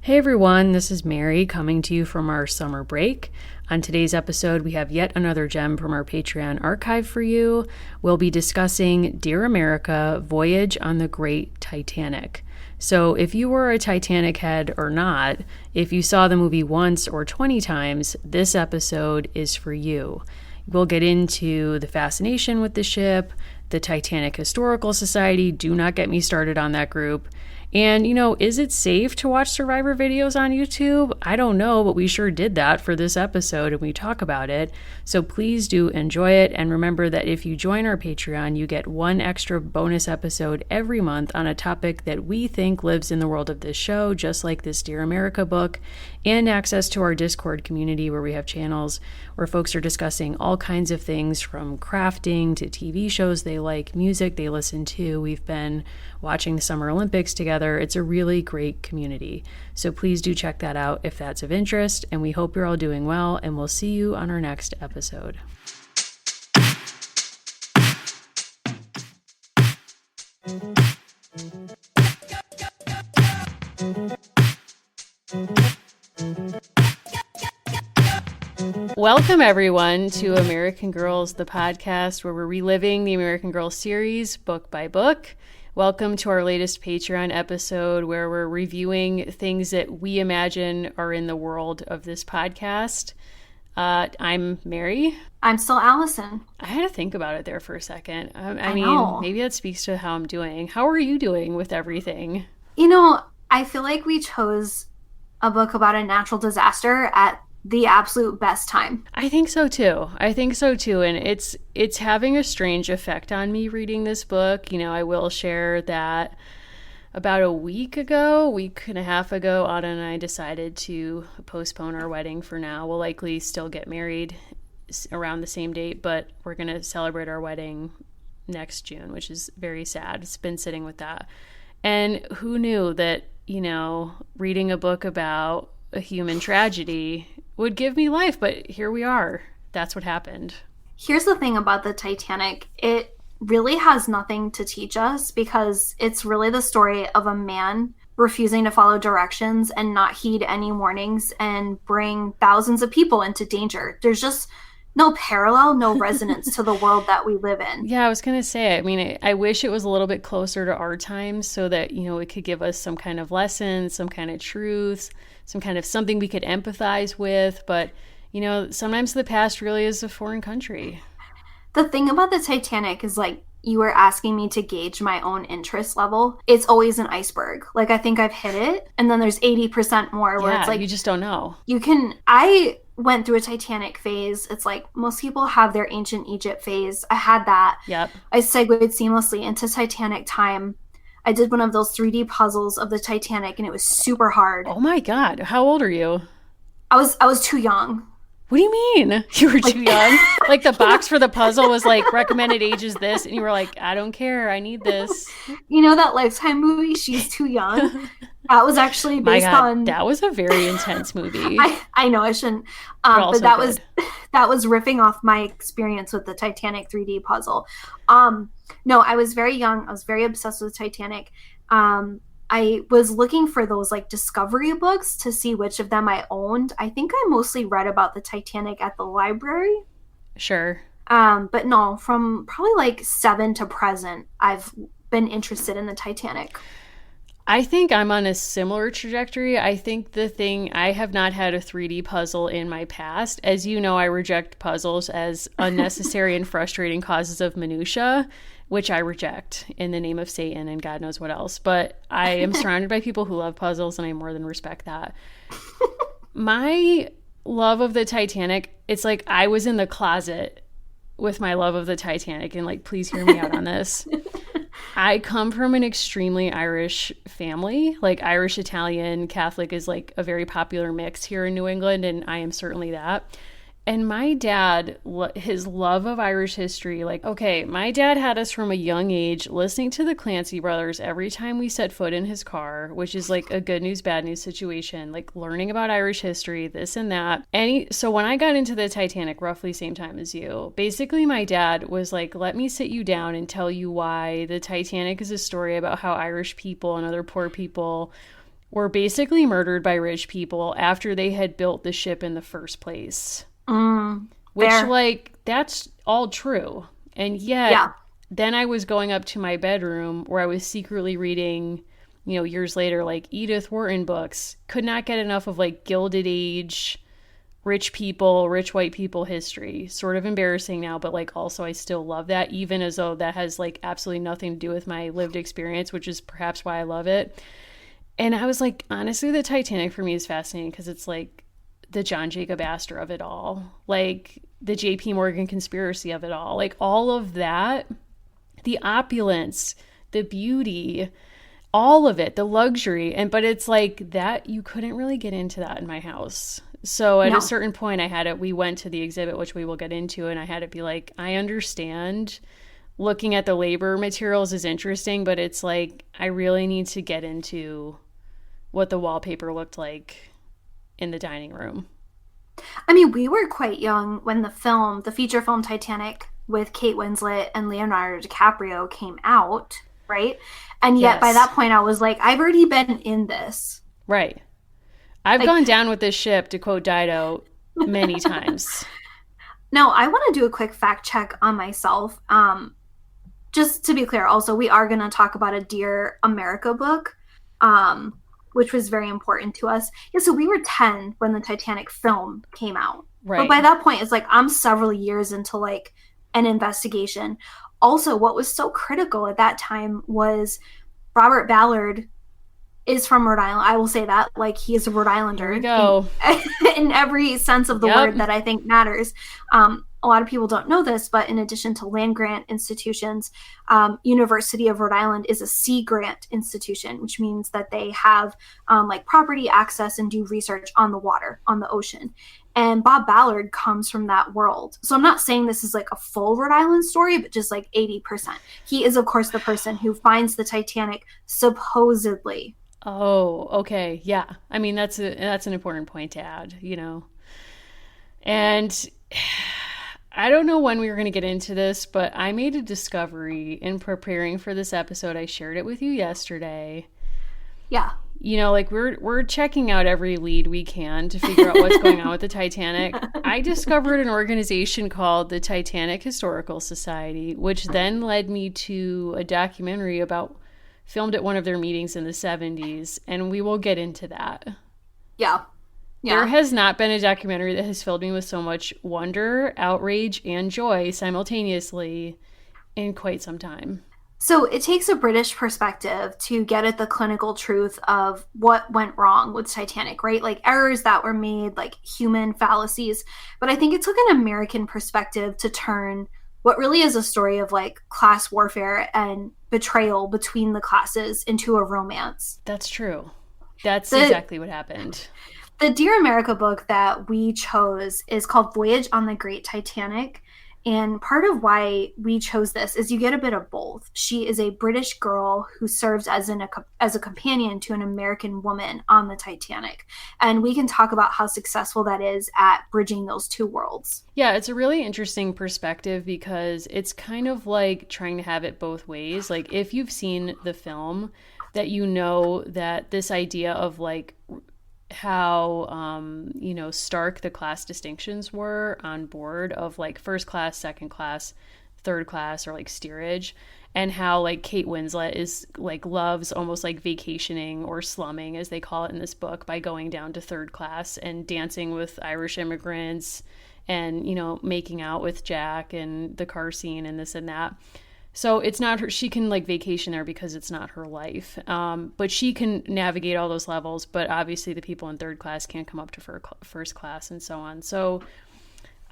Hey everyone, this is Mary coming to you from our summer break. On today's episode, we have yet another gem from our Patreon archive for you. We'll be discussing Dear America, Voyage on the Great Titanic. So if you were a Titanic head or not, if you saw the movie once or 20 times, this episode is for you. We'll get into the fascination with the ship, the Titanic Historical Society. Do not get me started on that group. And, is it safe to watch survivor videos on YouTube? I don't know, but we sure did that for this episode and we talk about it. So please do enjoy it. And remember that if you join our Patreon, you get one extra bonus episode every month on a topic that we think lives in the world of this show, just like this Dear America book, and access to our Discord community where we have channels where folks are discussing all kinds of things from crafting to TV shows they like, music they listen to. We've been watching the Summer Olympics together. It's a really great community. So please do check that out if that's of interest. And we hope you're all doing well, and we'll see you on our next episode. Welcome, everyone, to American Girls, the podcast where we're reliving the American Girls series book by book. Welcome to our latest Patreon episode where we're reviewing things that we imagine are in the world of this podcast. I'm Mary. I'm still Allison. I had to think about it there for a second. I mean, maybe that speaks to how I'm doing. How are you doing with everything? I feel like we chose a book about a natural disaster at the absolute best time. I think so too. And it's having a strange effect on me reading this book. I will share that about a week and a half ago, Autumn and I decided to postpone our wedding for now. We'll likely still get married around the same date, but we're going to celebrate our wedding next June, which is very sad. It's been sitting with that. And who knew that, reading a book about a human tragedy would give me life, but here we are. That's what happened. Here's the thing about the Titanic. It really has nothing to teach us because it's really the story of a man refusing to follow directions and not heed any warnings and bring thousands of people into danger. There's just no parallel, no resonance to the world that we live in. Yeah, I was going to say, I wish it was a little bit closer to our times so that, it could give us some kind of lesson, some kind of truth, some kind of something we could empathize with. But, sometimes the past really is a foreign country. The thing about the Titanic is you were asking me to gauge my own interest level. It's always an iceberg. I think I've hit it. And then there's 80% more where it's you just don't know. I went through a Titanic phase. It's most people have their ancient Egypt phase. I had that. Yep. I segued seamlessly into Titanic time. I did one of those 3D puzzles of the Titanic and it was super hard. Oh my God. How old are you? I was too young. What do you mean? You were too young? The box for the puzzle was recommended age is this, and you were like, I don't care, I need this. That Lifetime movie, She's Too Young? That was actually based on... That was a very intense movie. I know, I shouldn't. But that was riffing off my experience with the Titanic 3D puzzle. No, I was very young. I was very obsessed with Titanic. I was looking for those discovery books to see which of them I owned. I think I mostly read about the Titanic at the library. Sure. But no, from probably 7 to present, I've been interested in the Titanic. I think I'm on a similar trajectory. I think I have not had a 3D puzzle in my past. As you know, I reject puzzles as unnecessary and frustrating causes of minutia, which I reject in the name of Satan and God knows what else. But I am surrounded by people who love puzzles, and I more than respect that. My love of the Titanic, it's I was in the closet with my love of the Titanic, and please hear me out on this. I come from an extremely Irish family. Irish, Italian, Catholic is a very popular mix here in New England, and I am certainly that. And my dad, his love of Irish history, my dad had us from a young age listening to the Clancy brothers every time we set foot in his car, which is a good news, bad news situation, learning about Irish history, this and that. So when I got into the Titanic, roughly same time as you, basically my dad was let me sit you down and tell you why the Titanic is a story about how Irish people and other poor people were basically murdered by rich people after they had built the ship in the first place. Which, fair. like, that's all true. And yet, then I was going up to my bedroom where I was secretly reading, you know, years later, like Edith Wharton books. Could not get enough of, like, Gilded Age, rich people, rich white people history. Sort of embarrassing now, but, like, also I still love that, even as though that has, like, absolutely nothing to do with my lived experience, which is perhaps why I love it. And I was like, honestly, the Titanic for me is fascinating because it's like the John Jacob Astor of it all, like the JP Morgan conspiracy of it all, like all of that, the opulence, the beauty, all of it, the luxury. But it's like that, you couldn't really get into that in my house. So at a certain point we went to the exhibit, which we will get into, and I had to be like, I understand looking at the labor materials is interesting, but it's like, I really need to get into what the wallpaper looked like in the dining room. I mean, we were quite young when the feature film Titanic with Kate Winslet and Leonardo DiCaprio came out, right? And yet by that point I was like, I've already been in this. Right. I've gone down with this ship, to quote Dido, many times. Now, I want to do a quick fact check on myself. Just to be clear, also, we are going to talk about a Dear America book, which was very important to us. Yeah, so we were 10 when the Titanic film came out. Right. But by that point, it's like I'm several years into like an investigation. Also, what was so critical at that time was Robert Ballard is from Rhode Island. I will say that. Like, he is a Rhode Islander. Here we go. In every sense of the word that I think matters. A lot of people don't know this, but in addition to land-grant institutions, University of Rhode Island is a sea grant institution, which means that they have like property access and do research on the water, on the ocean. And Bob Ballard comes from that world. So I'm not saying this is like a full Rhode Island story, but just like 80%. He is, of course, the person who finds the Titanic supposedly. Oh, okay. Yeah. I mean, that's an important point to add, you know. And I don't know when we were going to get into this, but I made a discovery in preparing for this episode. I shared it with you yesterday. Yeah. You know, like we're checking out every lead we can to figure out what's going on with the Titanic. I discovered an organization called the Titanic Historical Society, which then led me to a documentary filmed at one of their meetings in the 70s, and we will get into that. Yeah. There has not been a documentary that has filled me with so much wonder, outrage, and joy simultaneously in quite some time. So it takes a British perspective to get at the clinical truth of what went wrong with Titanic, right? Like errors that were made, like human fallacies. But I think it took an American perspective to turn what really is a story of like class warfare and betrayal between the classes into a romance. That's true. That's exactly what happened. The Dear America book that we chose is called Voyage on the Great Titanic. And part of why we chose this is you get a bit of both. She is a British girl who serves as a companion to an American woman on the Titanic. And we can talk about how successful that is at bridging those two worlds. Yeah, it's a really interesting perspective because it's kind of like trying to have it both ways. Like if you've seen the film, that you know that this idea of like how stark the class distinctions were on board of like first class, second class, third class, or like steerage, and how like Kate Winslet is like loves almost like vacationing or slumming, as they call it in this book, by going down to third class and dancing with Irish immigrants and, you know, making out with Jack and the car scene and this and that. So it's not her, she can like vacation there because it's not her life. But she can navigate all those levels, but obviously the people in third class can't come up to first class and so on. So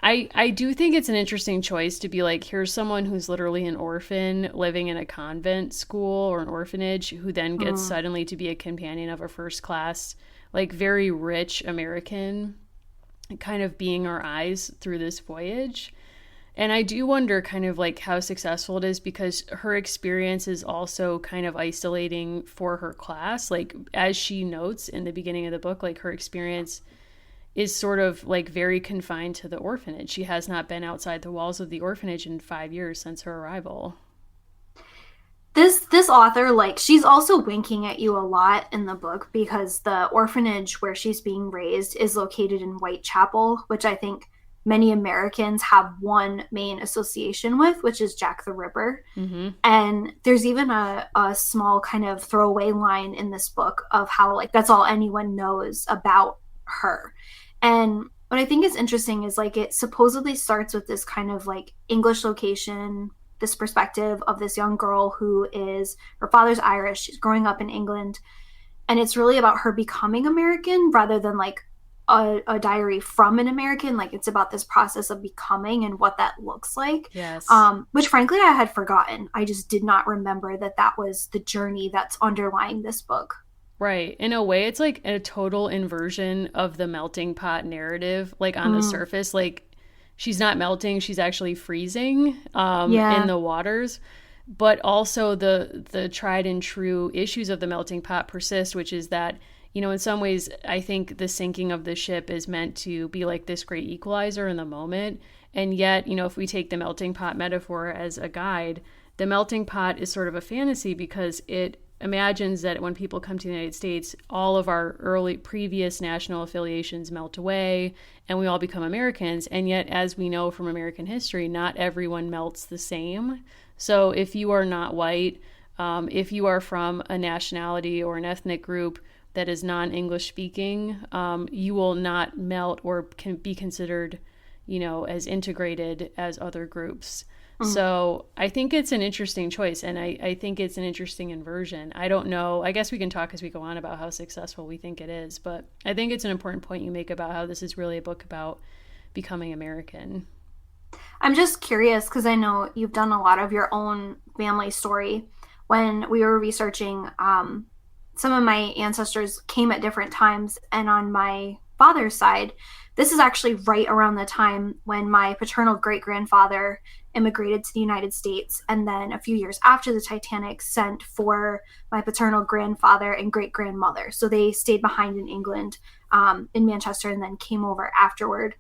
I do think it's an interesting choice to be like, here's someone who's literally an orphan living in a convent school or an orphanage who then gets suddenly to be a companion of a first class, like very rich American, kind of being our eyes through this voyage. And I do wonder kind of like how successful it is because her experience is also kind of isolating for her class. Like as she notes in the beginning of the book, like her experience is sort of like very confined to the orphanage. She has not been outside the walls of the orphanage in 5 years since her arrival. This author, like, she's also winking at you a lot in the book because the orphanage where she's being raised is located in Whitechapel, which I think many Americans have one main association with, which is Jack the Ripper. Mm-hmm. And there's even a small kind of throwaway line in this book of how, like, that's all anyone knows about her. And what I think is interesting is, like, it supposedly starts with this kind of like English location, this perspective of this young girl who is, her father's Irish, she's growing up in England, and it's really about her becoming American rather than like a diary from an American. Like, it's about this process of becoming and what that looks like. Yes. Which frankly I had forgotten. I just did not remember that that was the journey that's underlying this book. Right. In a way, it's like a total inversion of the melting pot narrative. Like, on the surface, like, she's not melting, she's actually freezing in the waters. But also the tried and true issues of the melting pot persist, which is that, you know, in some ways, I think the sinking of the ship is meant to be like this great equalizer in the moment. And yet, you know, if we take the melting pot metaphor as a guide, the melting pot is sort of a fantasy because it imagines that when people come to the United States, all of our previous national affiliations melt away and we all become Americans. And yet, as we know from American history, not everyone melts the same. So if you are not white, if you are from a nationality or an ethnic group that is non-English speaking, you will not melt or can be considered, you know, as integrated as other groups. So I think it's an interesting choice, and I think it's an interesting inversion. I don't know. I guess we can talk as we go on about how successful we think it is, but I think it's an important point you make about how this is really a book about becoming American. I'm just curious because I know you've done a lot of your own family story. When we were researching, some of my ancestors came at different times, and on my father's side, this is actually right around the time when my paternal great-grandfather immigrated to the United States, and then a few years after the Titanic sent for my paternal grandfather and great-grandmother. So they stayed behind in England, in Manchester, and then came over afterward.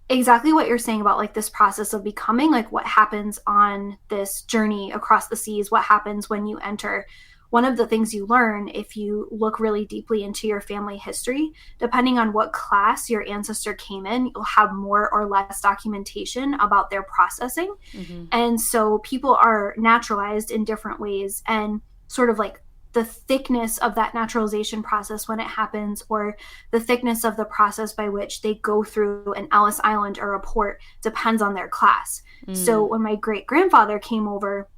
Exactly what you're saying about like this process of becoming, like what happens on this journey across the seas, what happens when you enter. One of the things you learn if you look really deeply into your family history, depending on what class your ancestor came in, you'll have more or less documentation about their processing. And so people are naturalized in different ways, and sort of like the thickness of that naturalization process when it happens, or the thickness of the process by which they go through an Ellis Island or a port, depends on their class. So when my great-grandfather came over,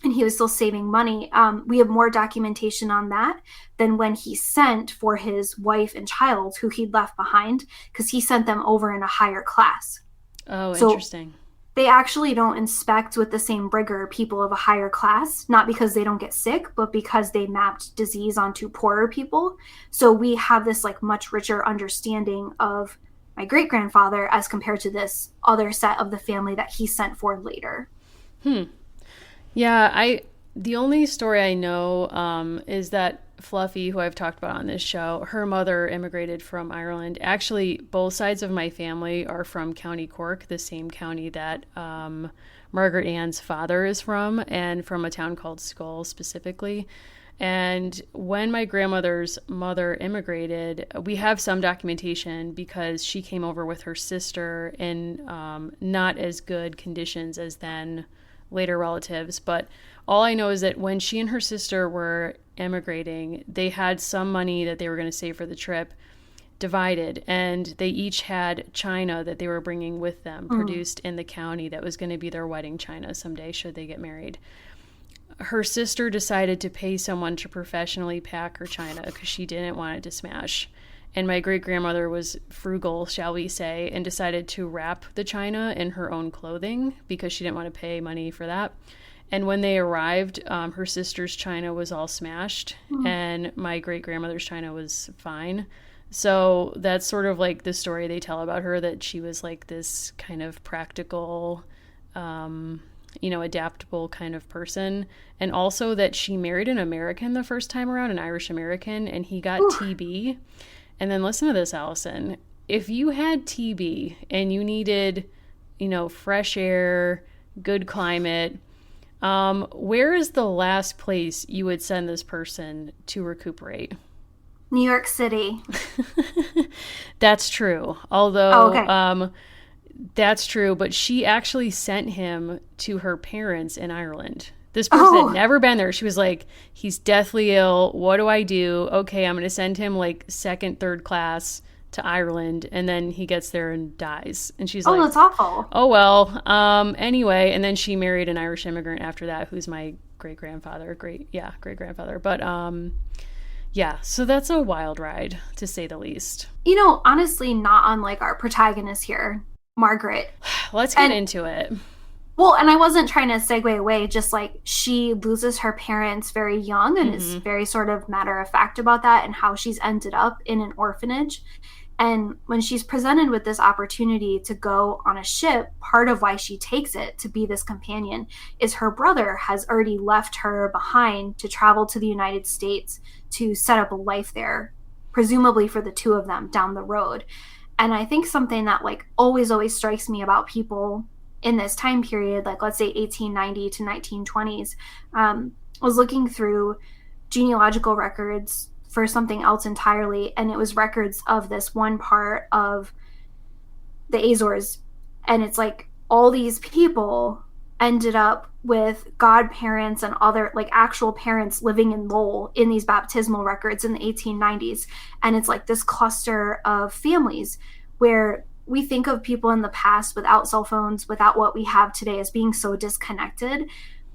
and he was still saving money, we have more documentation on that than when he sent for his wife and child who he'd left behind, because he sent them over in a higher class. Oh, so interesting. They actually don't inspect with the same rigor people of a higher class, not because they don't get sick, but because they mapped disease onto poorer people. So we have this like much richer understanding of my great-grandfather as compared to this other set of the family that he sent for later. Yeah, the only story I know is that Fluffy, who I've talked about on this show, her mother immigrated from Ireland. Actually, both sides of my family are from County Cork, the same county that Margaret Ann's father is from, and from a town called Skull specifically. And when my grandmother's mother immigrated, we have some documentation because she came over with her sister in not as good conditions as then later relatives. But all I know is that when she and her sister were immigrating, they had some money that they were going to save for the trip divided, and they each had china that they were bringing with them, produced in the county, that was going to be their wedding china someday should they get married. Her sister decided to pay someone to professionally pack her china because she didn't want it to smash. And my great-grandmother was frugal, shall we say, and decided to wrap the china in her own clothing because she didn't want to pay money for that. And when they arrived, her sister's china was all smashed, and my great-grandmother's china was fine. So that's sort of like the story they tell about her, that she was like this kind of practical, adaptable kind of person. And also that she married an American the first time around, an Irish American, and he got TB. And then listen to this, Allison. If you had TB and you needed, fresh air, good climate, Where is the last place you would send this person to recuperate? New York City. That's true. Although, Oh, okay. that's true, but she actually sent him to her parents in Ireland. This person had Oh, never been there. She was like, he's deathly ill. What do I do? Okay, I'm going to send him like second, third class to Ireland. And then he gets there and dies. And she's oh, like, that's awful. oh, well, anyway. And then she married an Irish immigrant after that, who's my great grandfather. Great grandfather. But, yeah, so that's a wild ride, to say the least. Honestly, not unlike our protagonist here, Margaret. Let's get into it. Well, and I wasn't trying to segue away, just like she loses her parents very young and is very sort of matter of fact about that and how she's ended up in an orphanage. And when she's presented with this opportunity to go on a ship, part of why she takes it to be this companion is her brother has already left her behind to travel to the United States to set up a life there, presumably for the two of them down the road. And I think something that like always strikes me about people in this time period, like let's say 1890 to 1920s, was looking through genealogical records for something else entirely, and it was records of this one part of the Azores, and it's like all these people ended up with godparents and other like actual parents living in Lowell in these baptismal records in the 1890s, and it's like this cluster of families where we think of people in the past without cell phones, without what we have today, as being so disconnected,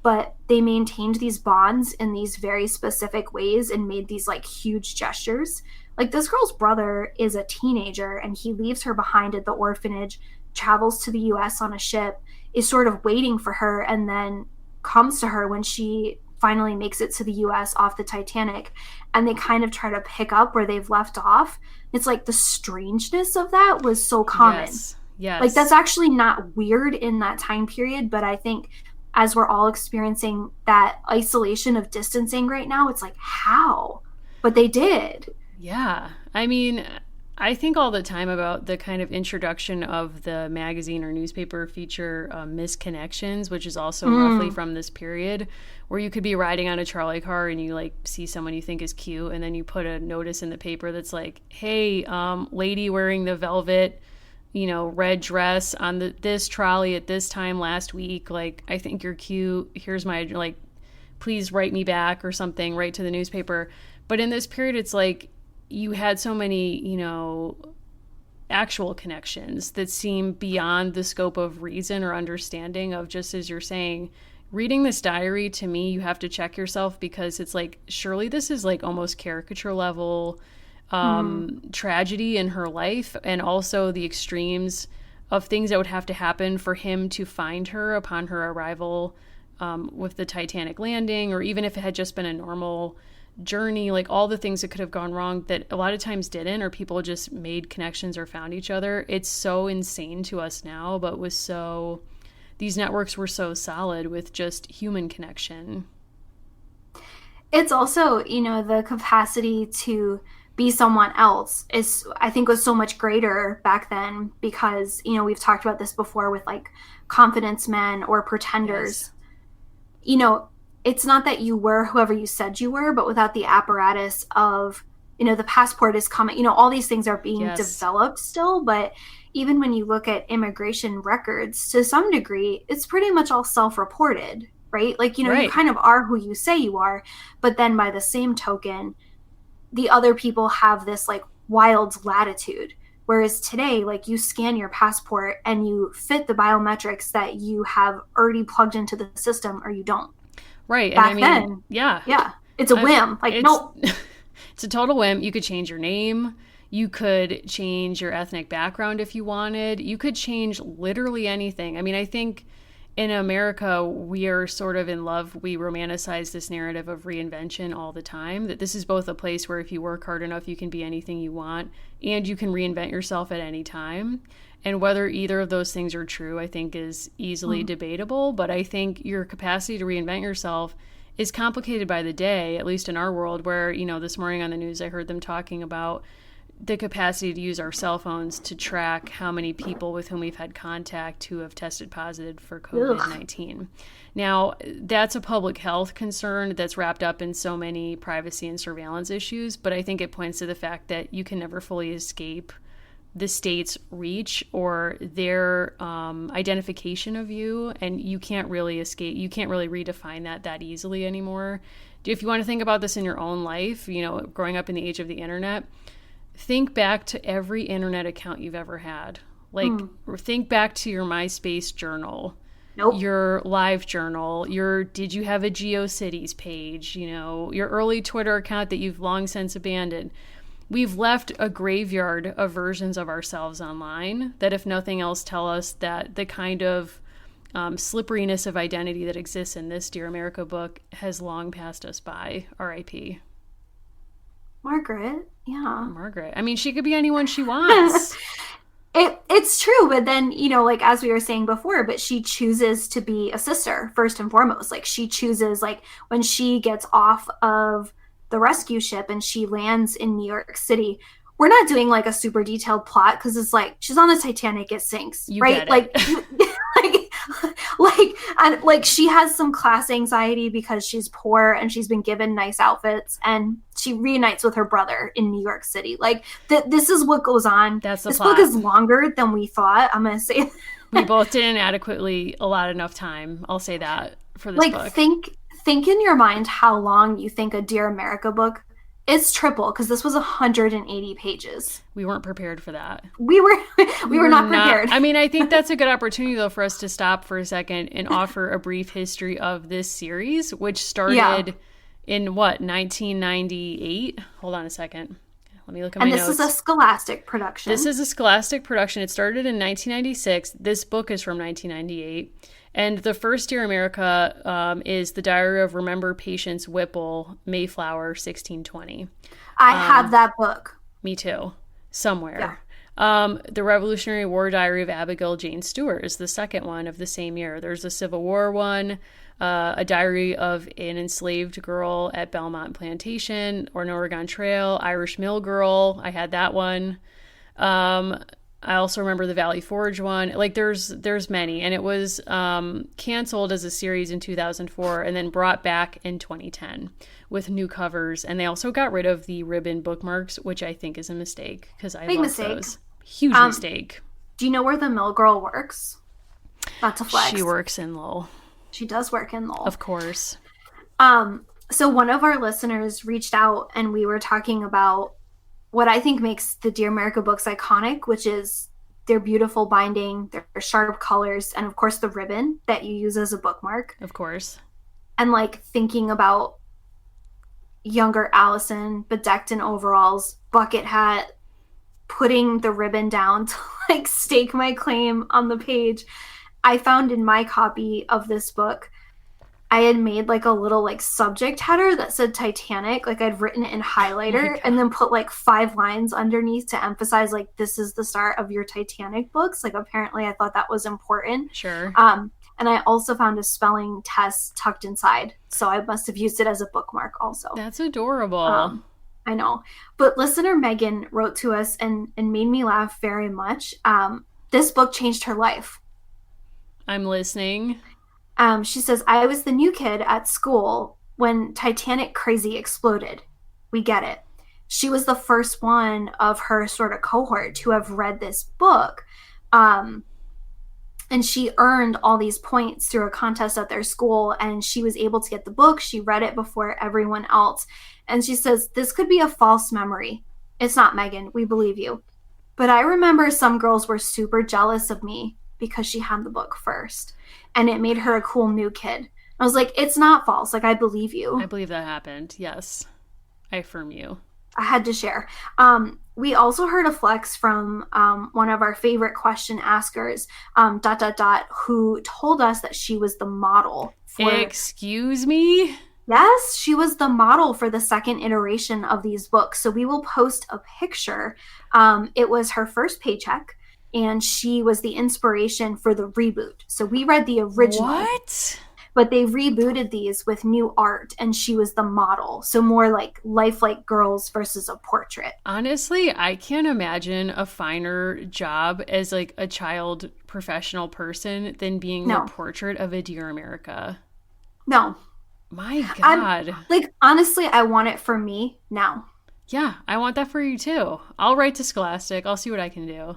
but they maintained these bonds in these very specific ways and made these like huge gestures. Like this girl's brother is a teenager and he leaves her behind at the orphanage, travels to the US on a ship, is sort of waiting for her, and then comes to her when she finally makes it to the US off the Titanic, and they kind of try to pick up where they've left off. It's like the strangeness of that was so common. Yes. Like that's actually not weird in that time period, but I think as we're all experiencing that isolation of distancing right now, it's like, how? But they did. Yeah. I mean, I think all the time about the kind of introduction of the magazine or newspaper feature Misconnections, which is also roughly from this period, where you could be riding on a trolley car and you like see someone you think is cute, and then you put a notice in the paper that's like, hey, lady wearing the velvet, red dress on this trolley at this time last week, like, I think you're cute. Here's my, like, please write me back or something, write to the newspaper. But in this period, it's like, you had so many, actual connections that seem beyond the scope of reason or understanding of, just as you're saying, reading this diary, to me, you have to check yourself, because it's like, surely this is like almost caricature level tragedy in her life, and also the extremes of things that would have to happen for him to find her upon her arrival with the Titanic landing, or even if it had just been a normal journey, like all the things that could have gone wrong that a lot of times didn't, or people just made connections or found each other. It's so insane to us now, but these networks were so solid with just human connection. It's also, the capacity to be someone else is, I think, was so much greater back then, because, we've talked about this before with like confidence men or pretenders. Yes. It's not that you were whoever you said you were, but without the apparatus of, the passport is coming, all these things are being developed still. But even when you look at immigration records, to some degree, it's pretty much all self-reported, right? Like, right. You kind of are who you say you are, but then by the same token, the other people have this like wild latitude. Whereas today, like, you scan your passport and you fit the biometrics that you have already plugged into the system, or you don't. Right. Back then, yeah. It's a whim. Like, nope. It's a total whim. You could change your name. You could change your ethnic background if you wanted. You could change literally anything. I mean, I think in America, we are sort of in love. We romanticize this narrative of reinvention all the time, that this is both a place where if you work hard enough, you can be anything you want, and you can reinvent yourself at any time. And whether either of those things are true, I think, is easily debatable. But I think your capacity to reinvent yourself is complicated by the day, at least in our world, where, this morning on the news, I heard them talking about the capacity to use our cell phones to track how many people with whom we've had contact who have tested positive for COVID-19. Ugh. Now, that's a public health concern that's wrapped up in so many privacy and surveillance issues, but I think it points to the fact that you can never fully escape the state's reach or their identification of you, and you can't really escape. You can't really redefine that easily anymore. If you want to think about this in your own life, you know, growing up in the age of the internet, think back to every internet account you've ever had. Like, think back to your MySpace journal, your Live journal, did you have a GeoCities page, you know, your early Twitter account that you've long since abandoned. We've left a graveyard of versions of ourselves online that, if nothing else, tell us that the kind of slipperiness of identity that exists in this Dear America book has long passed us by. R.I.P. Margaret, yeah. Margaret. I mean, she could be anyone she wants. It's true, but then, you know, like, as we were saying before, but she chooses to be a sister first and foremost. Like, she chooses, like, when she gets off of the rescue ship and she lands in New York City, we're not doing like a super detailed plot because it's like she's on the Titanic, it sinks, right? Like, like she has some class anxiety because she's poor and she's been given nice outfits, and she reunites with her brother in New York City. Like, this is what goes on. That's the this plot. Book is longer than we thought. I'm gonna say we both didn't adequately allot enough time. I'll say that for this book. Think in your mind how long you think a Dear America book. It's triple, because this was 180 pages. We weren't prepared for that. We were not prepared. I mean, I think that's a good opportunity, though, for us to stop for a second and offer a brief history of this series, which started in, 1998? Hold on a second. Let me look at my notes. And this is a Scholastic production. This is a Scholastic production. It started in 1996. This book is from 1998. And the first Dear America is The Diary of Remember Patience Whipple, Mayflower, 1620. I have that book. Me too. Somewhere. Yeah. The Revolutionary War Diary of Abigail Jane Stewart is the second one of the same year. There's a Civil War one, a diary of an enslaved girl at Belmont Plantation or an Oregon Trail, Irish Mill Girl. I had that one. I also remember the Valley Forge one. Like, there's many, and it was canceled as a series in 2004 and then brought back in 2010 with new covers. And they also got rid of the ribbon bookmarks, which I think is a mistake because I love those. Huge mistake. Do you know where the Mill Girl works? Not to flex. She works in Lowell. She does work in Lowell. Of course. So one of our listeners reached out and we were talking about what I think makes the Dear America books iconic, which is their beautiful binding, their sharp colors, and of course the ribbon that you use as a bookmark. Of course. And like thinking about younger Allison, bedecked in overalls, bucket hat, putting the ribbon down to like stake my claim on the page. I found in my copy of this book, I had made like a little like subject header that said Titanic, like I'd written it in highlighter and then put like 5 lines underneath to emphasize like this is the start of your Titanic books. Like apparently I thought that was important. Sure. And I also found a spelling test tucked inside. So I must have used it as a bookmark also. That's adorable. I know. But listener Megan wrote to us and made me laugh very much. This book changed her life. I'm listening. She says, I was the new kid at school when Titanic crazy exploded. We get it. She was the first one of her sort of cohort to have read this book. And she earned all these points through a contest at their school, and she was able to get the book. She read it before everyone else. And she says, this could be a false memory. It's not, Megan. We believe you. But I remember some girls were super jealous of me because she had the book first. And it made her a cool new kid. I was like, it's not false. Like, I believe you. I believe that happened. Yes. I affirm you. I had to share. We also heard a flex from one of our favorite question askers, ... who told us that she was the model for... Excuse me? Yes, she was the model for the second iteration of these books. So we will post a picture. It was her first paycheck. And she was the inspiration for the reboot. So we read the original. What? but they rebooted these with new art, and she was the model. So more like lifelike girls versus a portrait. Honestly, I can't imagine a finer job as like a child professional person than being the portrait of a Dear America. No. My God. Like, honestly, I want it for me now. Yeah, I want that for you too. I'll write to Scholastic. I'll see what I can do.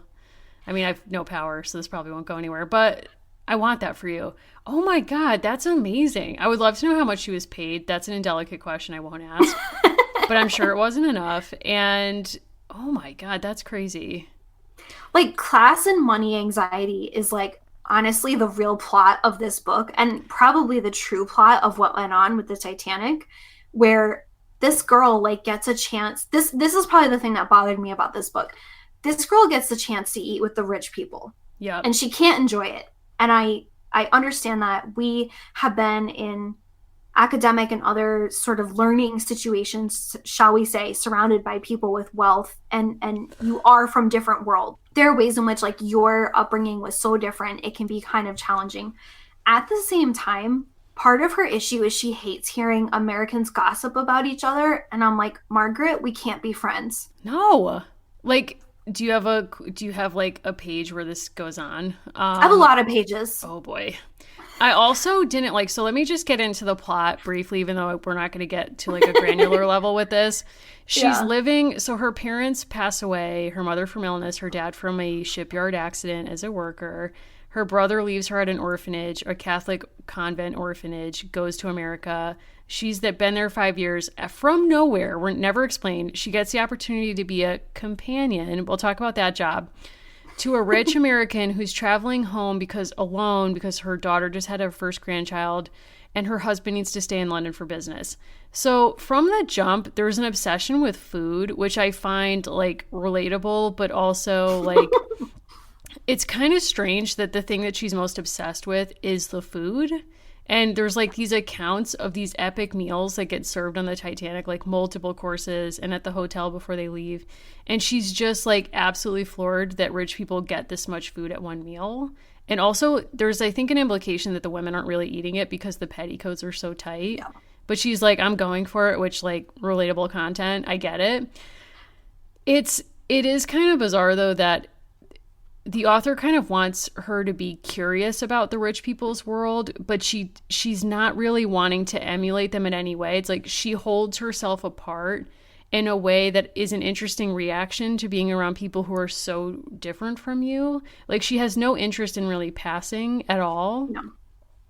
I mean, I have no power, so this probably won't go anywhere, but I want that for you. Oh my God, that's amazing. I would love to know how much she was paid. That's an indelicate question I won't ask, but I'm sure it wasn't enough. And oh my God, that's crazy. Like, class and money anxiety is like, honestly, the real plot of this book, and probably the true plot of what went on with the Titanic, where this girl like gets a chance. This is probably the thing that bothered me about this book. This girl gets the chance to eat with the rich people. Yeah. And she can't enjoy it. And I understand that we have been in academic and other sort of learning situations, shall we say, surrounded by people with wealth, and you are from different worlds. There are ways in which like your upbringing was so different, it can be kind of challenging. At the same time, part of her issue is she hates hearing Americans gossip about each other. And I'm like, Margaret, we can't be friends. No. Like, do you have like a page where this goes on? I have a lot of pages. Oh boy. I also didn't like, so let me just get into the plot briefly, even though we're not going to get to like a granular level with this. She's living, so her parents pass away, her mother from illness, her dad from a shipyard accident as a worker. Her brother leaves her at an orphanage, a Catholic convent orphanage, goes to America. She's been there 5 years. From nowhere, we're never explained, she gets the opportunity to be a companion, we'll talk about that job, to a rich American who's traveling home because her daughter just had her first grandchild, and her husband needs to stay in London for business. So from the jump, there's an obsession with food, which I find like relatable, but also like it's kind of strange that the thing that she's most obsessed with is the food. And there's like these accounts of these epic meals that get served on the Titanic, like multiple courses and at the hotel before they leave. And she's just like absolutely floored that rich people get this much food at one meal. And also there's, I think, an implication that the women aren't really eating it because the petticoats are so tight. Yeah. But she's like, I'm going for it, which like relatable content. I get it. It is kind of bizarre though that the author kind of wants her to be curious about the rich people's world, but she's not really wanting to emulate them in any way. It's like she holds herself apart in a way that is an interesting reaction to being around people who are so different from you. Like she has no interest in really passing at all. No.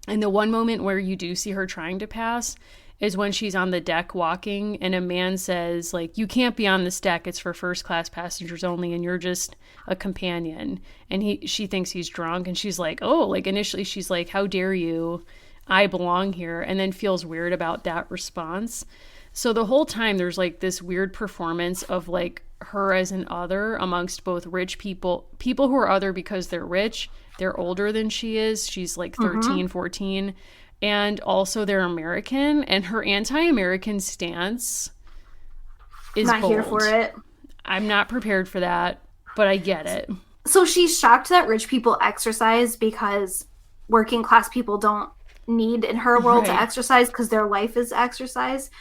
And the one moment where you do see her trying to pass is when she's on the deck walking and a man says, like, you can't be on this deck. It's for first class passengers only, and you're just a companion. And she thinks he's drunk, and she's like, oh, like initially she's like, how dare you? I belong here, and then feels weird about that response. So the whole time there's like this weird performance of like her as an other amongst both rich people who are other because they're rich, they're older than she is. She's like 13, 14. And also they're American, and her anti-American stance is not bold. Here for it. I'm not prepared for that, but I get it. So she's shocked that rich people exercise because working class people don't need, in her world, to exercise because their life is exercise.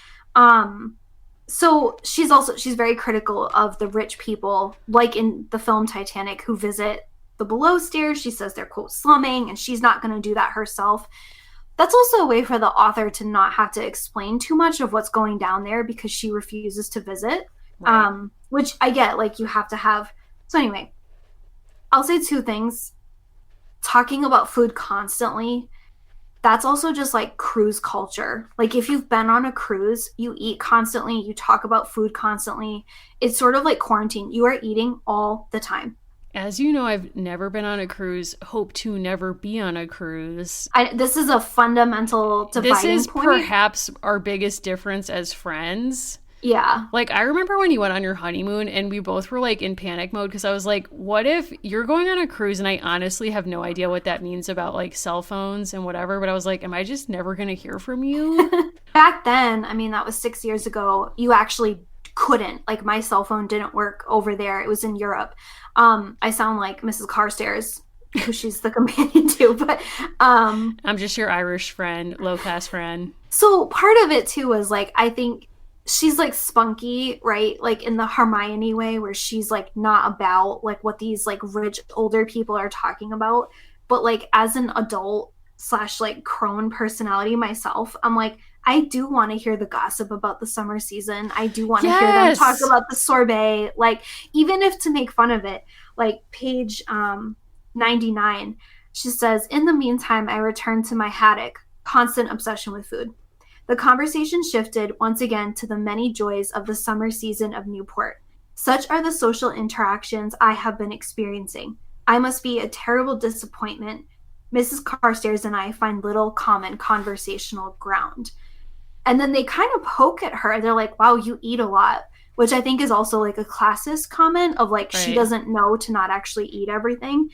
So she's very critical of the rich people, like in the film Titanic, who visit the below stairs. She says they're, quote, slumming, and she's not going to do that herself. That's also a way for the author to not have to explain too much of what's going down there because she refuses to visit, which I get, like, you have to have. So anyway, I'll say two things. Talking about food constantly, that's also just like cruise culture. Like if you've been on a cruise, you eat constantly, you talk about food constantly. It's sort of like quarantine. You are eating all the time. As you know, I've never been on a cruise, hope to never be on a cruise. This is a fundamental dividing point. This is perhaps our biggest difference as friends. Yeah. Like, I remember when you went on your honeymoon and we both were, like, in panic mode because I was like, what if you're going on a cruise and I honestly have no idea what that means about, like, cell phones and whatever, but I was like, am I just never going to hear from you? Back then, I mean, that was 6 years ago, you actually couldn't. Like, my cell phone didn't work over there. It was in Europe. I sound like Mrs. Carstairs who she's the companion to, but I'm just your Irish friend, low-class friend. So part of it too was like, I think she's like spunky, right? Like in the Hermione way, where she's like not about like what these like rich older people are talking about, but like as an adult slash like crone personality myself, I'm like, I do want to hear the gossip about the summer season. I do want to hear them talk about the sorbet, like even if to make fun of it. Like page 99, she says, in the meantime, I returned to my haddock, constant obsession with food. The conversation shifted once again to the many joys of the summer season of Newport. Such are the social interactions I have been experiencing. I must be a terrible disappointment. Mrs. Carstairs and I find little common conversational ground. And then they kind of poke at her. They're like, wow, you eat a lot, which I think is also like a classist comment of like, right. She doesn't know to not actually eat everything.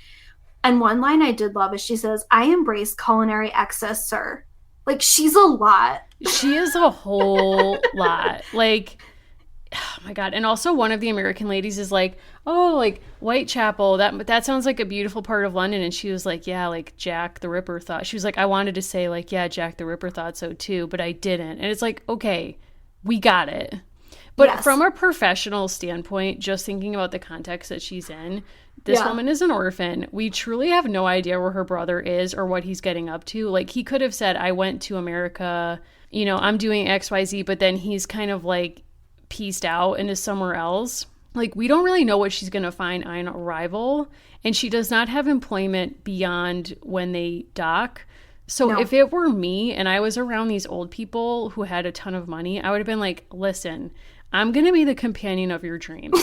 And one line I did love is she says, I embrace culinary excess, sir. Like, she's a lot. She is a whole lot. Like, oh my God. And also one of the American ladies is like, oh, like Whitechapel, that sounds like a beautiful part of London. And she was like, yeah, like Jack the Ripper thought. She was like, I wanted to say like, yeah, Jack the Ripper thought so too, but I didn't. And it's like, okay, we got it. But yes. From a professional standpoint, just thinking about the context that she's in, this woman is an orphan. We truly have no idea where her brother is or what he's getting up to. Like, he could have said, I went to America, you know, I'm doing XYZ, but then he's kind of like pieced out into somewhere else. Like, we don't really know what she's going to find on arrival. And she does not have employment beyond when they dock. So if it were me and I was around these old people who had a ton of money, I would have been like, listen, I'm going to be the companion of your dreams.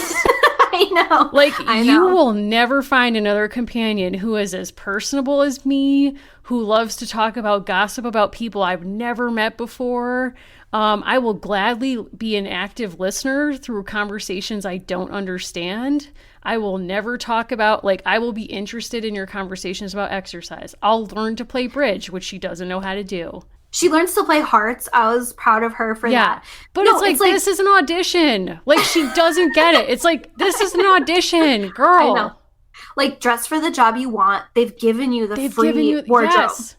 I know. Like, you will never find another companion who is as personable as me, who loves to talk about gossip about people I've never met before. I will gladly be an active listener through conversations I don't understand. I will never talk about, like, I will be interested in your conversations about exercise. I'll learn to play bridge, which she doesn't know how to do. She learns to play hearts. I was proud of her for that. But it's like, this is an audition. Like, she doesn't get it. It's like, this is an audition, girl. I know. Like, dress for the job you want. They've given you the free wardrobe. Yes.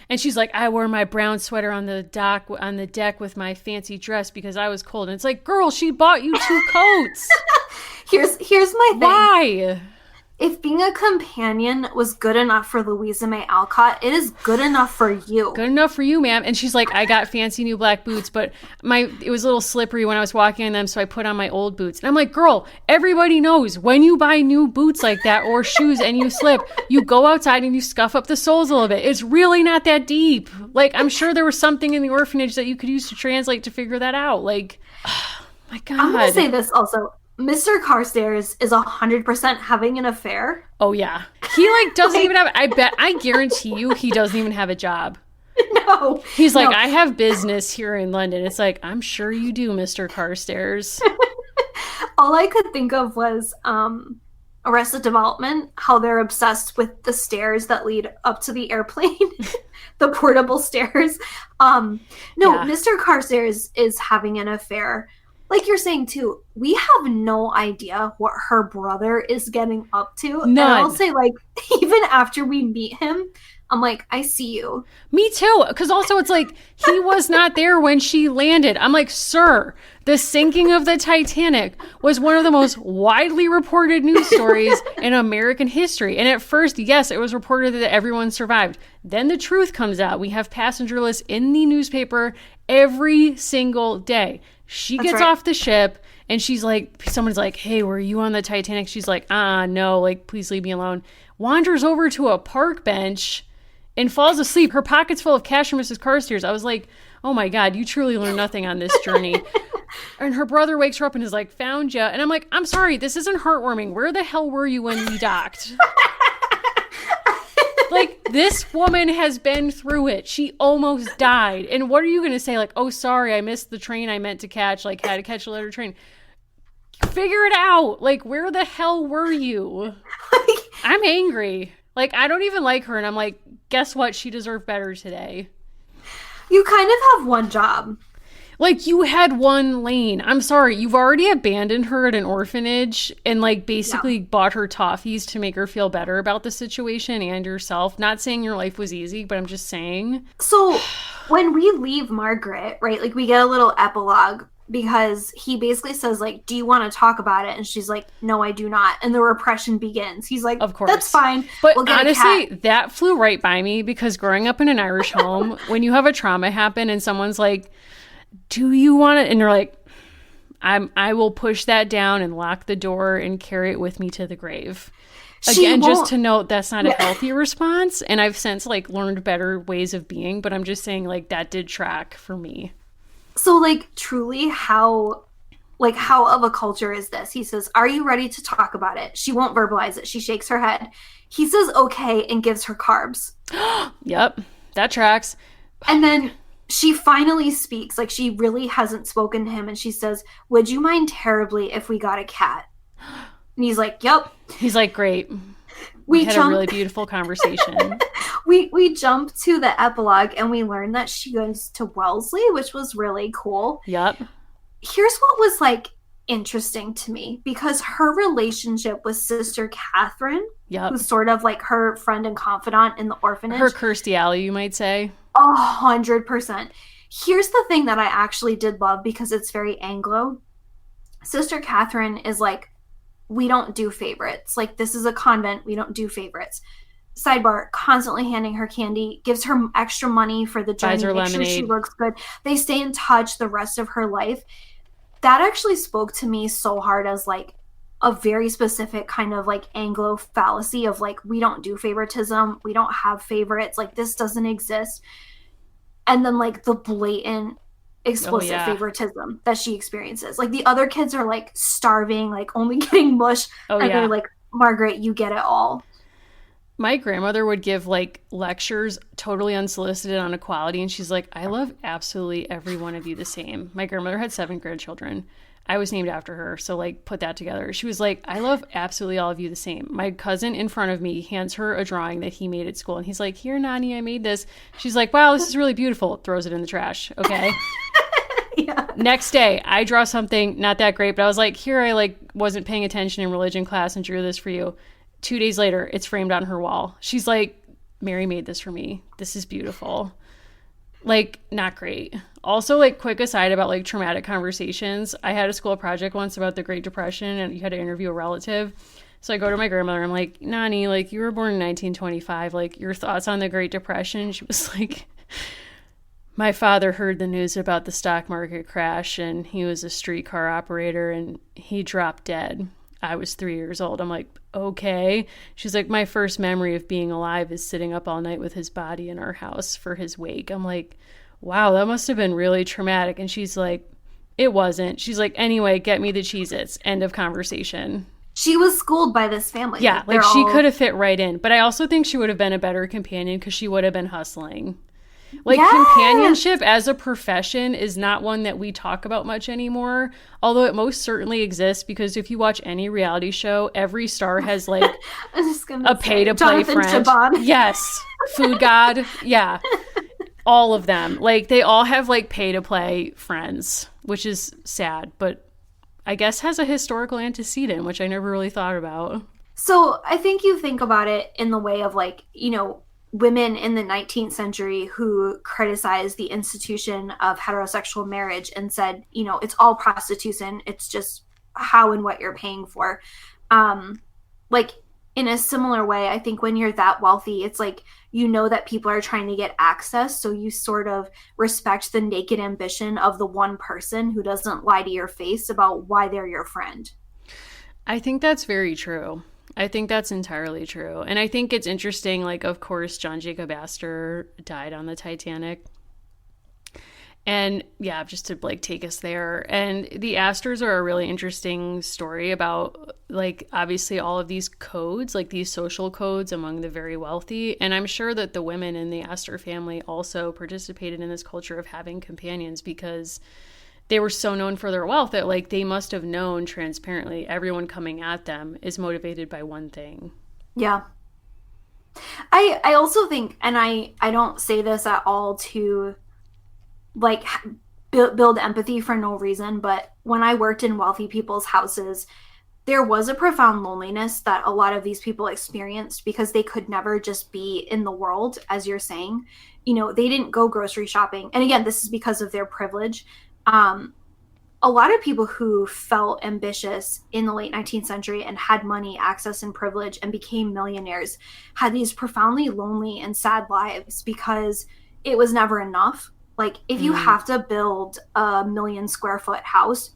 And she's like, I wore my brown sweater on the deck with my fancy dress because I was cold. And it's like, girl, she bought you 2 coats. Here's my thing. Why? If being a companion was good enough for Louisa May Alcott, it is good enough for you. Good enough for you, ma'am. And she's like, I got fancy new black boots, but it was a little slippery when I was walking in them, so I put on my old boots. And I'm like, girl, everybody knows when you buy new boots like that or shoes and you slip, you go outside and you scuff up the soles a little bit. It's really not that deep. Like, I'm sure there was something in the orphanage that you could use to translate to figure that out. Like, oh my God. I'm going to say this also. Mr. Carstairs is 100% having an affair. Oh, yeah. He, like, doesn't even have... I guarantee you he doesn't even have a job. No. He's like, I have business here in London. It's like, I'm sure you do, Mr. Carstairs. All I could think of was Arrested Development, how they're obsessed with the stairs that lead up to the airplane. The portable stairs. Mr. Carstairs is having an affair. Like you're saying, too, we have no idea what her brother is getting up to. None. And I'll say, like, even after we meet him, I'm like, I see you. Me too. Because also it's like, he was not there when she landed. I'm like, sir, the sinking of the Titanic was one of the most widely reported news stories in American history. And at first, yes, it was reported that everyone survived. Then the truth comes out. We have passenger lists in the newspaper every single day. She gets off the ship and she's like, someone's like, hey, were you on the Titanic? She's like, no, like, please leave me alone. Wanders over to a park bench and falls asleep. Her pocket's full of cash from Mrs. Carstairs. I was like, oh my God, you truly learned nothing on this journey. And her brother wakes her up and is like, found ya. And I'm like, I'm sorry, this isn't heartwarming. Where the hell were you when we docked? Like, this woman has been through it. She almost died. And what are you going to say? Like, oh, sorry, I missed the train I meant to catch. Like, had to catch a later train. Figure it out. Like, where the hell were you? I'm angry. Like, I don't even like her. And I'm like, guess what? She deserved better today. You kind of have one job. Like, you had one lane. I'm sorry, you've already abandoned her at an orphanage and, like, basically bought her toffees to make her feel better about the situation and yourself. Not saying your life was easy, but I'm just saying. So when we leave Margaret, right, like, we get a little epilogue because he basically says, like, do you want to talk about it? And she's like, no, I do not. And the repression begins. He's like, of course, that's fine. But we'll honestly, that flew right by me because growing up in an Irish home, when you have a trauma happen and someone's like, do you want it? And you're like, I will push that down and lock the door and carry it with me to the grave. Again, just to note, that's not a healthy response. And I've since, like, learned better ways of being, but I'm just saying, like, that did track for me. So, like, truly, how of a culture is this? He says, are you ready to talk about it? She won't verbalize it. She shakes her head. He says, okay, and gives her carbs. Yep, that tracks. And then she finally speaks, like, she really hasn't spoken to him, and she says, would you mind terribly if we got a cat? And he's like, yep. He's like, great. We had a really beautiful conversation. we jump to the epilogue, and we learn that she goes to Wellesley, which was really cool. Yep. Here's what was, like, interesting to me, because her relationship with Sister Catherine, who's sort of like her friend and confidant in the orphanage. Her Kirstie Alley, you might say. 100%. Here's the thing that I actually did love, because it's very Anglo. Sister Catherine is like, we don't do favorites. Like, this is a convent. We don't do favorites. Sidebar, constantly handing her candy, gives her extra money for the journey, makes sure she looks good. They stay in touch the rest of her life. That actually spoke to me so hard as, like, a very specific kind of, like, Anglo fallacy of, like, we don't do favoritism. We don't have favorites. Like, this doesn't exist. And then, like, the blatant explicit favoritism that she experiences. Like, the other kids are, like, starving, like, only getting mush. They're like, Margaret, you get it all. My grandmother would give, like, lectures totally unsolicited on equality, and she's like, I love absolutely every one of you the same. My grandmother had 7 grandchildren. I was named after her, so, like, put that together. She was like, I love absolutely all of you the same. My cousin in front of me hands her a drawing that he made at school, and he's like, here, Nani, I made this. She's like, wow, this is really beautiful. Throws it in the trash. Okay. Next day, I draw something not that great, but I was like, here, I, like, wasn't paying attention in religion class and drew this for you. 2 days later, it's framed on her wall. She's like, Mary made this for me. This is beautiful. Like, not great. Also, like, quick aside about, like, traumatic conversations. I had a school project once about the Great Depression, and you had to interview a relative. So I go to my grandmother. I'm like, Nani, like, you were born in 1925. Like, your thoughts on the Great Depression? She was like, my father heard the news about the stock market crash, and he was a streetcar operator, and he dropped dead. I was 3 years old. I'm like, okay. She's like, my first memory of being alive is sitting up all night with his body in our house for his wake. I'm like, wow, that must have been really traumatic. And she's like, it wasn't. She's like, anyway, get me the Cheez-Its. End of conversation. She was schooled by this family. Yeah, like she could have fit right in. But I also think she would have been a better companion because she would have been hustling. Like, companionship as a profession is not one that we talk about much anymore, although it most certainly exists, because if you watch any reality show, every star has, like, a pay-to-play friend. Chabon. Yes. Food God. Yeah. All of them. Like, they all have, like, pay-to-play friends, which is sad, but I guess has a historical antecedent, which I never really thought about. So I think you think about it in the way of, like, you know, women in the 19th century who criticized the institution of heterosexual marriage and said, you know, it's all prostitution. It's just how and what you're paying for. Like, in a similar way, I think when you're that wealthy, it's like, you know that people are trying to get access. So you sort of respect the naked ambition of the one person who doesn't lie to your face about why they're your friend. I think that's very true. I think that's entirely true. And I think it's interesting, like, of course, John Jacob Astor died on the Titanic. And yeah, just to, like, take us there. And the Astors are a really interesting story about, like, obviously all of these codes, like these social codes among the very wealthy. And I'm sure that the women in the Astor family also participated in this culture of having companions because they were so known for their wealth that, like, they must have known transparently everyone coming at them is motivated by one thing. Yeah. I also think, and I don't say this at all to, like, build empathy for no reason, but when I worked in wealthy people's houses, there was a profound loneliness that a lot of these people experienced because they could never just be in the world, as you're saying. They didn't go grocery shopping. And again, this is because of their privilege. A lot of people who felt ambitious in the late 19th century and had money, access, and privilege and became millionaires had these profoundly lonely and sad lives because it was never enough. Like, if you have to build a 1,000,000 square foot house,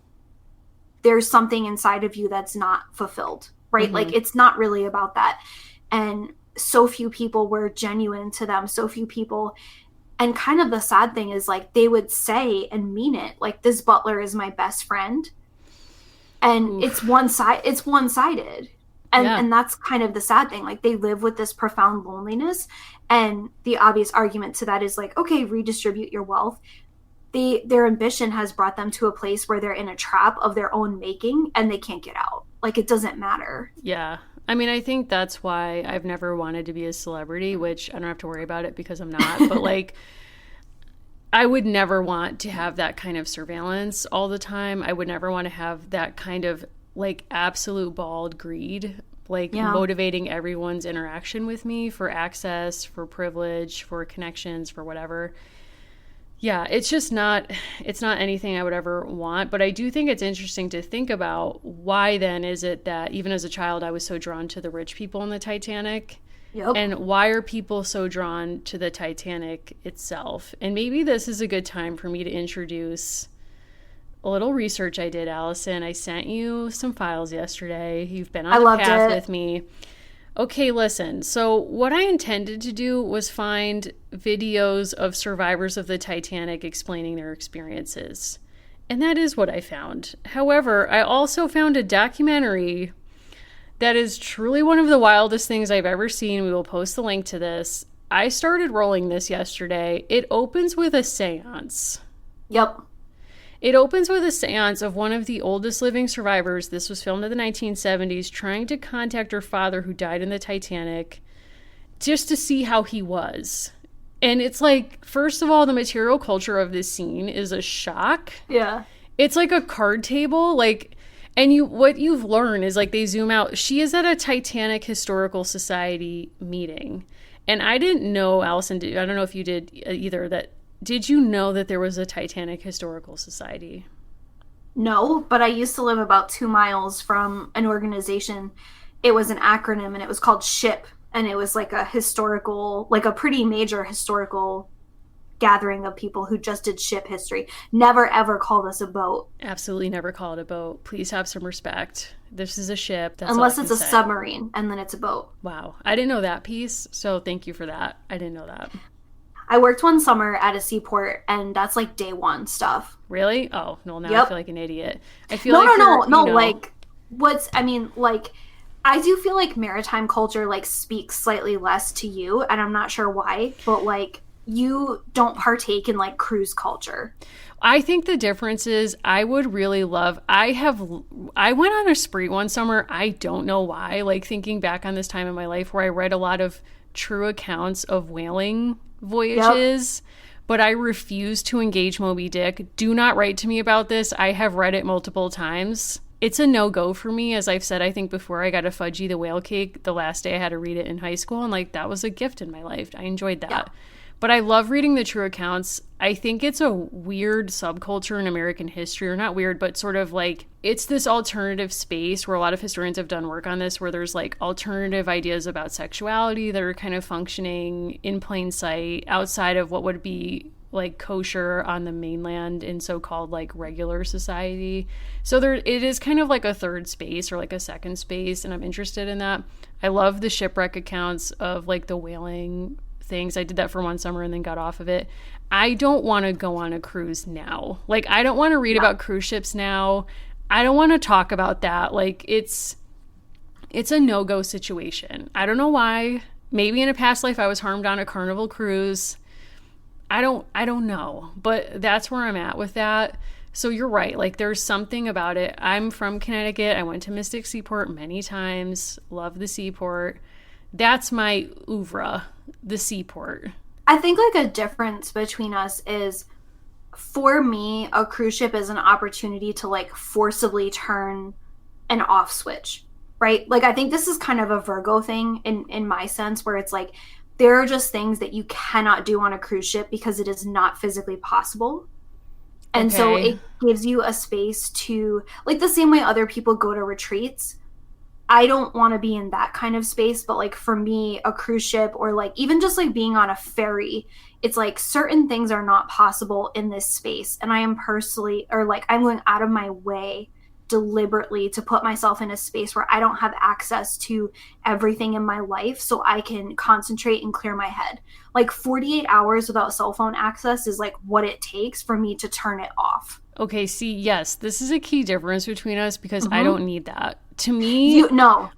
there's something inside of you that's not fulfilled, right? Mm-hmm. Like, it's not really about that. And so few people were genuine to them. So few people. And kind of the sad thing is, like, they would say and mean it. Like, this butler is my best friend. And it's one-sided. And that's kind of the sad thing. Like, they live with this profound loneliness. And the obvious argument to that is like, okay, redistribute your wealth. Their ambition has brought them to a place where they're in a trap of their own making and they can't get out. Like, it doesn't matter. Yeah. I mean, I think that's why I've never wanted to be a celebrity, which I don't have to worry about it because I'm not. But, like, I would never want to have that kind of surveillance all the time. I would never want to have that kind of, like, absolute bald greed, like, motivating everyone's interaction with me for access, for privilege, for connections, for whatever. Yeah, it's not anything I would ever want, but I do think it's interesting to think about why then is it that even as a child I was so drawn to the rich people in the Titanic? Yep. And why are people so drawn to the Titanic itself? And maybe this is a good time for me to introduce a little research I did, Allison. I sent you some files yesterday. You've been on the path with me. Okay, listen. So what I intended to do was find videos of survivors of the Titanic explaining their experiences. And that is what I found. However, I also found a documentary that is truly one of the wildest things I've ever seen. We will post the link to this. I started rolling this yesterday. It opens with a seance. Yep. It opens with a seance of one of the oldest living survivors. This was filmed in the 1970s, trying to contact her father who died in the Titanic just to see how he was. And it's like, first of all, the material culture of this scene is a shock. Yeah. It's like a card table, like, and what you've learned is, like, they zoom out. She is at a Titanic Historical Society meeting. And I didn't know, Allison, I don't know if you did either, that did you know that there was a Titanic Historical Society? No, but I used to live about 2 miles from an organization. It was an acronym, and it was called SHIP. And it was like a historical, like a pretty major historical gathering of people who just did ship history. Never, ever called us a boat. Absolutely never call it a boat. Please have some respect. This is a ship. That's Unless it's a submarine, and then it's a boat. Wow. I didn't know that piece, so thank you for that. I didn't know that. I worked one summer at a seaport, and that's like day one stuff. Really? Oh, no, now I feel like an idiot. I feel like I do feel like maritime culture, like, speaks slightly less to you, and I'm not sure why, but, like, you don't partake in, like, cruise culture. I think the difference is I would really love, I went on a spree one summer. I don't know why, like, thinking back on this time in my life where I read a lot of true accounts of whaling voyages, but I refuse to engage Moby Dick. Do not write to me about this. I have read it multiple times. It's a no-go for me. As I've said, I think before, I got a Fudgy the Whale Cake the last day I had to read it in high school, and, like, that was a gift in my life. I enjoyed that. Yeah. But I love reading the true accounts. I think it's a weird subculture in American history, or not weird, but sort of like, it's this alternative space where a lot of historians have done work on this, where there's, like, alternative ideas about sexuality that are kind of functioning in plain sight outside of what would be, like, kosher on the mainland in so-called, like, regular society. So it is kind of like a third space or like a second space, and I'm interested in that. I love the shipwreck accounts of, like, the whaling things. I did that for one summer and then got off of it. I don't want to go on a cruise now. Like, I don't want to read about cruise ships now. I don't want to talk about that. Like, it's a no-go situation. I don't know why. Maybe in a past life I was harmed on a Carnival cruise. I don't know. But that's where I'm at with that. So you're right. Like, there's something about it. I'm from Connecticut. I went to Mystic Seaport many times. Love the seaport. That's my oeuvre, the seaport. I think, like, a difference between us is for me, a cruise ship is an opportunity to like forcibly turn an off switch, right? Like I think this is kind of a Virgo thing in my sense, where it's like there are just things that you cannot do on a cruise ship because it is not physically possible. And so it gives you a space to, like the same way other people go to retreats, I don't want to be in that kind of space. But like for me, a cruise ship or like even just like being on a ferry, it's like certain things are not possible in this space. And I am personally, or like I'm going out of my way deliberately to put myself in a space where I don't have access to everything in my life so I can concentrate and clear my head. Like 48 hours without cell phone access is like what it takes for me to turn it off. Okay, see, yes, this is a key difference between us because I don't need that. To me,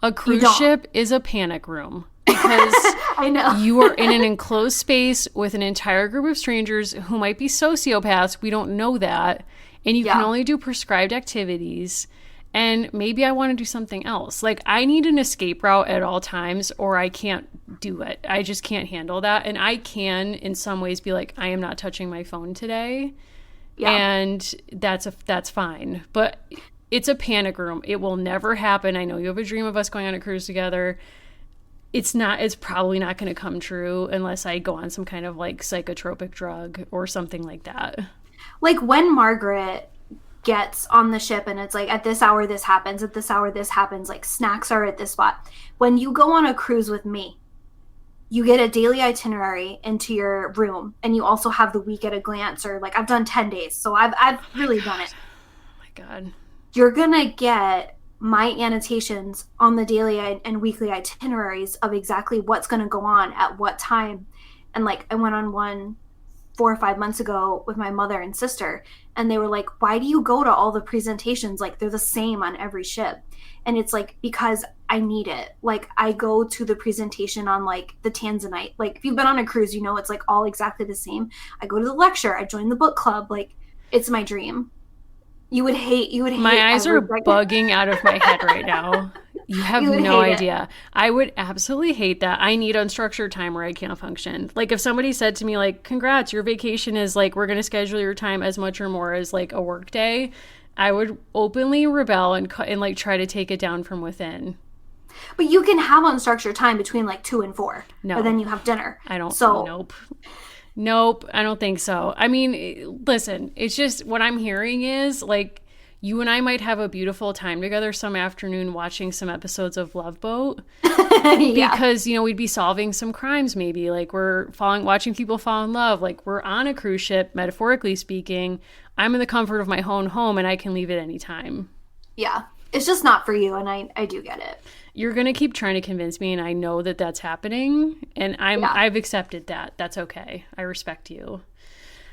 a cruise ship is a panic room because I know you are in an enclosed space with an entire group of strangers who might be sociopaths. We don't know that. And you can only do prescribed activities. And maybe I want to do something else. Like I need an escape route at all times or I can't do it. I just can't handle that. And I can in some ways be like, I am not touching my phone today. Yeah. And that's fine. But it's a panic room. It will never happen. I know you have a dream of us going on a cruise together. It's probably not going to come true unless I go on some kind of like psychotropic drug or something like that. Like when Margaret gets on the ship and it's like at this hour this happens, at this hour this happens, like snacks are at this spot. When you go on a cruise with me, you get a daily itinerary into your room and you also have the week at a glance, or like I've done 10 days. So I've really done it. Oh my God. You're going to get my annotations on the daily and weekly itineraries of exactly what's going to go on at what time. And like I went on one 4 or 5 months ago with my mother and sister, and they were like, why do you go to all the presentations? Like they're the same on every ship. And it's like, because I need it. Like I go to the presentation on like the Tanzanite. Like if you've been on a cruise, you know, it's like all exactly the same. I go to the lecture, I join the book club. Like it's my dream. You would hate. My eyes are bugging out of my head right now. You have no idea. I would absolutely hate that. I need unstructured time where I can't function. Like if somebody said to me like, congrats, your vacation is like, we're going to schedule your time as much or more as like a work day, I would openly rebel and like try to take it down from within. But you can have unstructured time between like 2 and 4. No. But then you have dinner. I don't. So Nope, I don't think so. I mean, listen, it's just what I'm hearing is like you and I might have a beautiful time together some afternoon watching some episodes of Love Boat because, you know, we'd be solving some crimes maybe. Like we're watching people fall in love. Like we're on a cruise ship, metaphorically speaking. I'm in the comfort of my own home and I can leave at any time. Yeah, it's just not for you. And I do get it. You're going to keep trying to convince me, and I know that that's happening, and I've accepted that. That's okay. I respect you.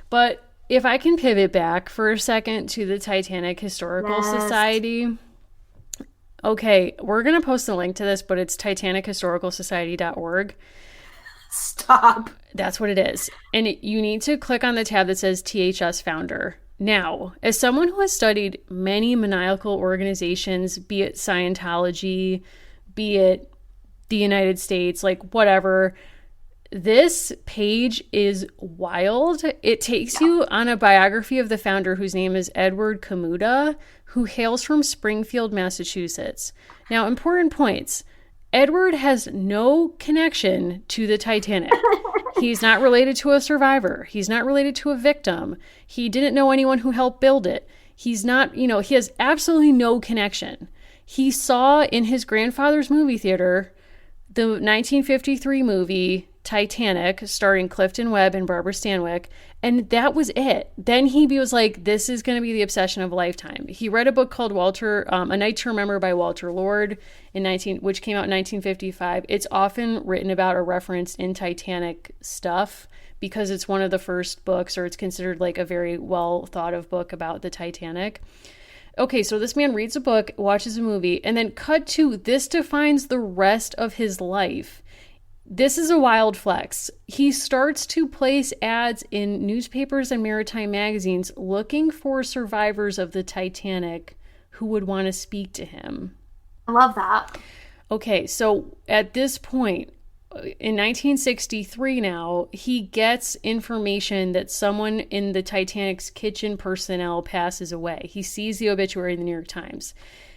But if I can pivot back for a second to the Titanic Historical Society. Okay, we're going to post a link to this, but it's titanichahistoricalsociety.org. Stop. That's what it is. And you need to click on the tab that says THS Founder. Now, as someone who has studied many maniacal organizations, be it Scientology, be it the United States, like whatever, this page is wild. It takes you on a biography of the founder, whose name is Edward Kamuda, who hails from Springfield, Massachusetts. Now, important points. Edward has no connection to the Titanic. He's not related to a survivor. He's not related to a victim. He didn't know anyone who helped build it. He's not, he has absolutely no connection. He saw in his grandfather's movie theater the 1953 movie Titanic, starring Clifton Webb and Barbara Stanwyck, and that was it. Then he was like, this is going to be the obsession of a lifetime. He read a book called A Night to Remember by Walter Lord, which came out in 1955. It's often written about or referenced in Titanic stuff because it's one of the first books, or it's considered like a very well thought of book about the Titanic. Okay, so this man reads a book, watches a movie, and then cut to this defines the rest of his life. This is a wild flex. He starts to place ads in newspapers and maritime magazines looking for survivors of the Titanic who would want to speak to him. I love that. Okay, so at this point, in 1963 now, he gets information that someone in the Titanic's kitchen personnel passes away. He sees the obituary in the New York Times.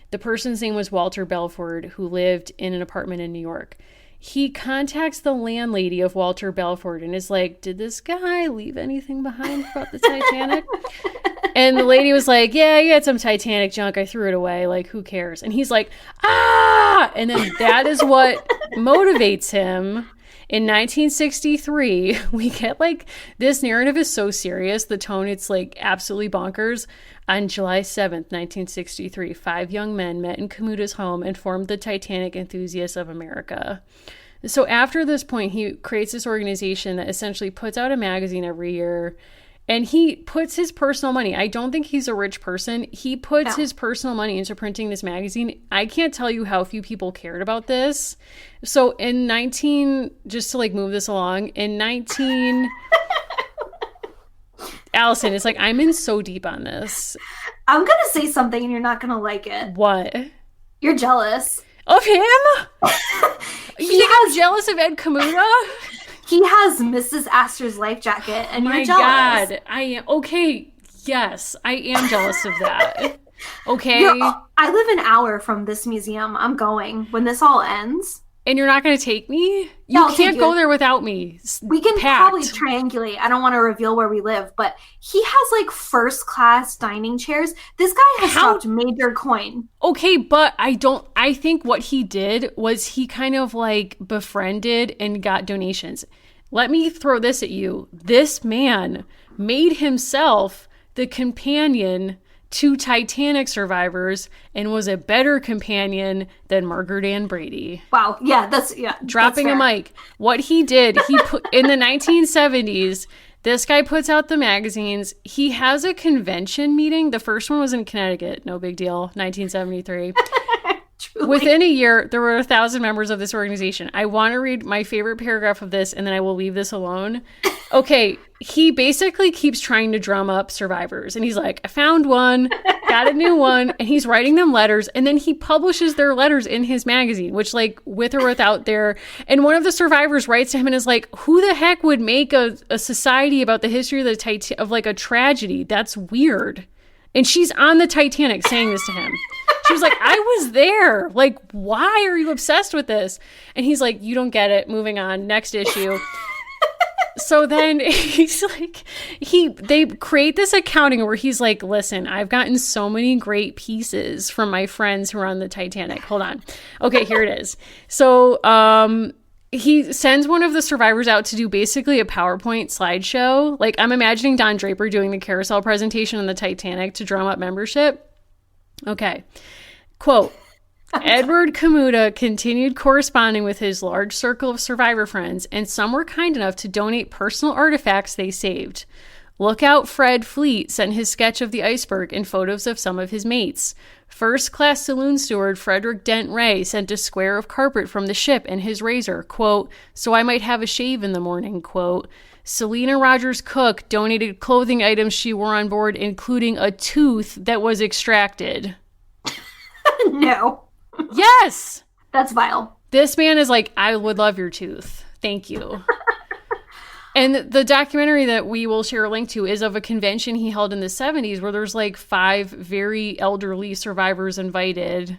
The person's name was Walter Belford, who lived in an apartment in New York. He contacts the landlady of Walter Belford and is like, did this guy leave anything behind about the Titanic? And the lady was like, yeah, you had some Titanic junk. I threw it away. Like, who cares? And he's like, ah! And then that is what motivates him. In 1963, we get like, this narrative is so serious. The tone, it's like absolutely bonkers. On July 7th, 1963, 5 young men met in Kamuta's home and formed the Titanic Enthusiasts of America. So after this point, he creates this organization that essentially puts out a magazine every year. And he puts his personal money. I don't think he's a rich person. He puts his personal money into printing this magazine. I can't tell you how few people cared about this. So just to like move this along, Allison, it's like, I'm in so deep on this. I'm going to say something and you're not going to like it. What? You're jealous. Of him? You think I'm jealous of Ed Kamuta? He has Mrs. Astor's life jacket, and you're jealous. My God, I am. Okay, yes, I am jealous of that. Okay. I live an hour from this museum. I'm going when this all ends. And you're not going to take me? You can't go there without me. We can probably triangulate. I don't want to reveal where we live, but he has like first class dining chairs. This guy has dropped major coin. Okay, but I think what he did was he kind of like befriended and got donations. Let me throw this at you. This man made himself the companion to Titanic survivors and was a better companion than Margaret Ann Brady. Wow. Yeah, dropping a mic. What he did, he put in the 1970s, this guy puts out the magazines. He has a convention meeting. The first one was in Connecticut. No big deal. 1973. Within a year, there were 1,000 members of this organization. I want to read my favorite paragraph of this, and then I will leave this alone. Okay, he basically keeps trying to drum up survivors. And he's like, I found one, got a new one. And he's writing them letters. And then he publishes their letters in his magazine, which like with or without their... And one of the survivors writes to him and is like, who the heck would make a society about the history of of like a tragedy? That's weird. And she's on the Titanic saying this to him. She was like, I was there. Like, why are you obsessed with this? And he's like, you don't get it. Moving on. Next issue. So then he's like, they create this accounting where he's like, listen, I've gotten so many great pieces from my friends who are on the Titanic. Hold on. Okay, here it is. So he sends one of the survivors out to do basically a PowerPoint slideshow. Like, I'm imagining Don Draper doing the carousel presentation on the Titanic to drum up membership. Okay. Quote, Edward Kamuta continued corresponding with his large circle of survivor friends, and some were kind enough to donate personal artifacts they saved. Lookout Fred Fleet sent his sketch of the iceberg and photos of some of his mates. First-class saloon steward Frederick Dent Ray sent a square of carpet from the ship and his razor, quote, so I might have a shave in the morning, quote. Selena Rogers Cook donated clothing items she wore on board, including a tooth that was extracted. No. Yes! That's vile. This man is like, I would love your tooth. Thank you. And the documentary that we will share a link to is of a convention he held in the 70s where there's like 5 very elderly survivors invited.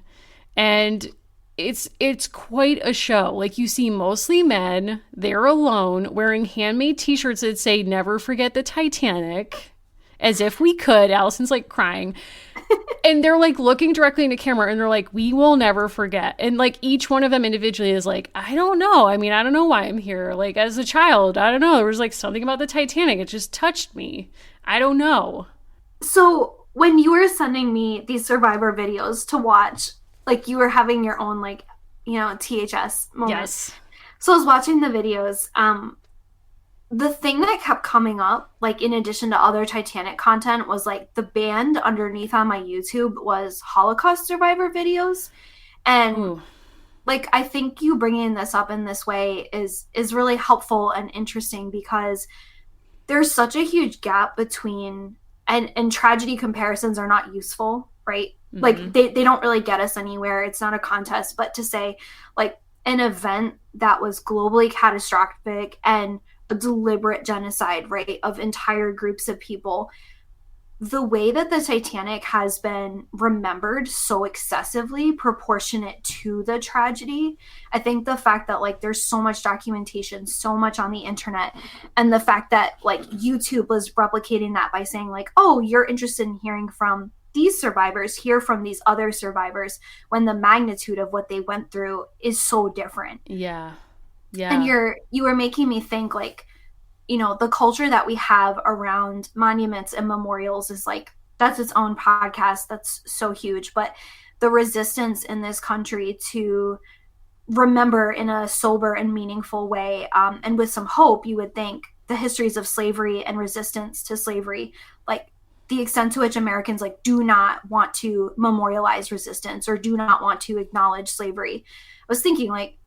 And it's quite a show. Like, you see mostly men, they're alone, wearing handmade t-shirts that say, never forget the Titanic. As if we could. Allison's like crying. And they're like looking directly into camera and they're like, we will never forget. And like each one of them individually is like, I don't know. I mean, I don't know why I'm here. Like, as a child, I don't know. There was like something about the Titanic. It just touched me. I don't know. So when you were sending me these survivor videos to watch, like you were having your own like, you know, THS moment. Yes. So I was watching the videos. The thing that kept coming up, like in addition to other Titanic content, was like the band underneath on my YouTube was Holocaust survivor videos. And like, I think you bringing this up in this way is really helpful and interesting because there's such a huge gap between, and tragedy comparisons are not useful, right? Mm-hmm. Like they don't really get us anywhere. It's not a contest, but to say like, an event that was globally catastrophic and a deliberate genocide, right, of entire groups of people. The way that the Titanic has been remembered so excessively proportionate to the tragedy, I think the fact that like there's so much documentation, so much on the internet, and the fact that like YouTube was replicating that by saying like, oh, you're interested in hearing from these survivors, hear from these other survivors, when the magnitude of what they went through is so different. Yeah. And you were making me think like, you know, the culture that we have around monuments and memorials is like, that's its own podcast. That's so huge. But the resistance in this country to remember in a sober and meaningful way, and with some hope, you would think the histories of slavery and resistance to slavery, like the extent to which Americans like do not want to memorialize resistance or do not want to acknowledge slavery. I was thinking like,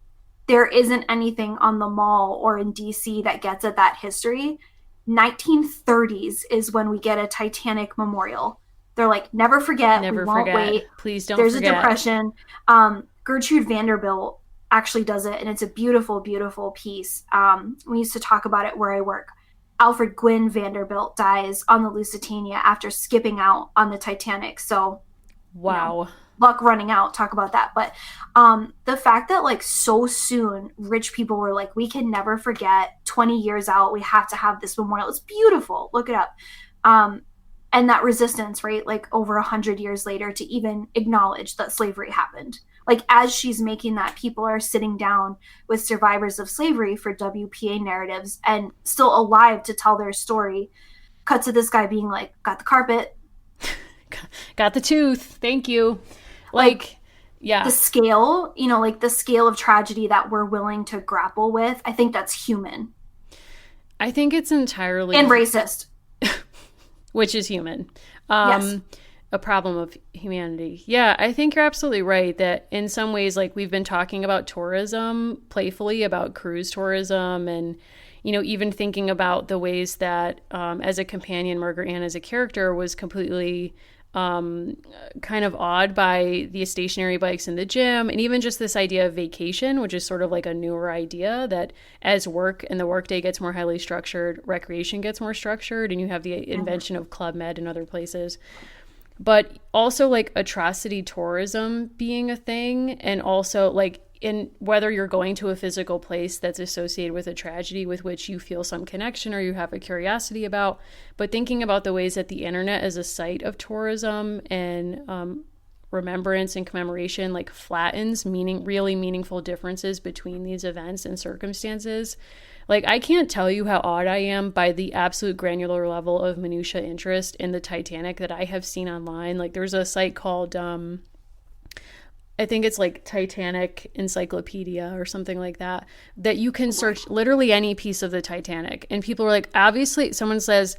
there isn't anything on the mall or in DC that gets at that history. 1930s is when we get a Titanic memorial. They're like, never forget, we won't wait. Please don't There's forget. a depression. Gertrude Vanderbilt actually does it, and it's a beautiful, beautiful piece. We used to talk about it where I work. Alfred Gwynne Vanderbilt dies on the Lusitania after skipping out on the Titanic. So, wow. You know, luck running out, talk about that. But the fact that like so soon rich people were like, we can never forget, 20 years out we have to have this memorial. It's beautiful, look it up. And that resistance, right, like over 100 years later to even acknowledge that slavery happened. Like as she's making that, people are sitting down with survivors of slavery for WPA narratives and still alive to tell their story. Cut to this guy being like, got the carpet, got the tooth, thank you. Like, yeah. The scale, you know, like the scale of tragedy that we're willing to grapple with, I think that's human. I think it's entirely... And racist. Which is human. Yes. A problem of humanity. Yeah, I think you're absolutely right that in some ways, like we've been talking about tourism playfully, about cruise tourism, and, you know, even thinking about the ways that as a companion, Margaret Ann as a character was completely... kind of awed by the stationary bikes in the gym, and even just this idea of vacation, which is sort of like a newer idea that as work and the workday gets more highly structured, recreation gets more structured, and you have the invention of Club Med and other places. But also like atrocity tourism being a thing, and also like in whether you're going to a physical place that's associated with a tragedy with which you feel some connection or you have a curiosity about, but thinking about the ways that the internet as a site of tourism and remembrance and commemoration like flattens really meaningful differences between these events and circumstances. Like, I can't tell you how awed I am by the absolute granular level of minutia interest in the Titanic that I have seen online. Like, there's a site called I think it's like Titanic Encyclopedia or something like that you can search literally any piece of the Titanic. And people are like, obviously, someone says,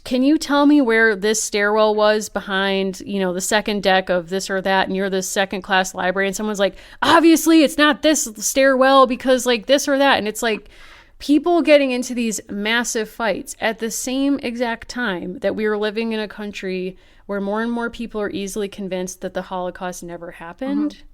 can you tell me where this stairwell was behind, you know, the second deck of this or that, and you're the second class library? And someone's like, obviously, it's not this stairwell because like this or that. And it's like people getting into these massive fights at the same exact time that we are living in a country where more and more people are easily convinced that the Holocaust never happened. Mm-hmm.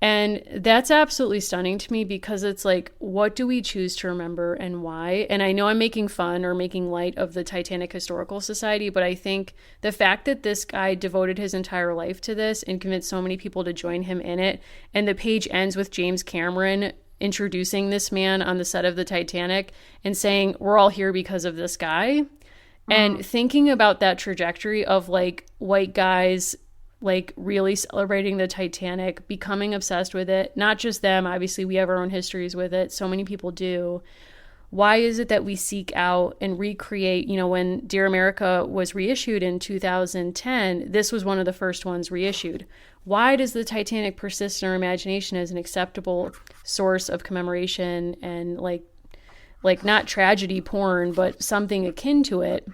And that's absolutely stunning to me because it's like, what do we choose to remember and why? And I know I'm making fun or making light of the Titanic Historical Society, but I think the fact that this guy devoted his entire life to this and convinced so many people to join him in it, and the page ends with James Cameron introducing this man on the set of the Titanic and saying, we're all here because of this guy. And thinking about that trajectory of like white guys like really celebrating the Titanic, becoming obsessed with it, not just them, obviously we have our own histories with it, so many people do. Why is it that we seek out and recreate, you know, when Dear America was reissued in 2010, this was one of the first ones reissued. Why does the Titanic persist in our imagination as an acceptable source of commemoration and like not tragedy porn, but something akin to it,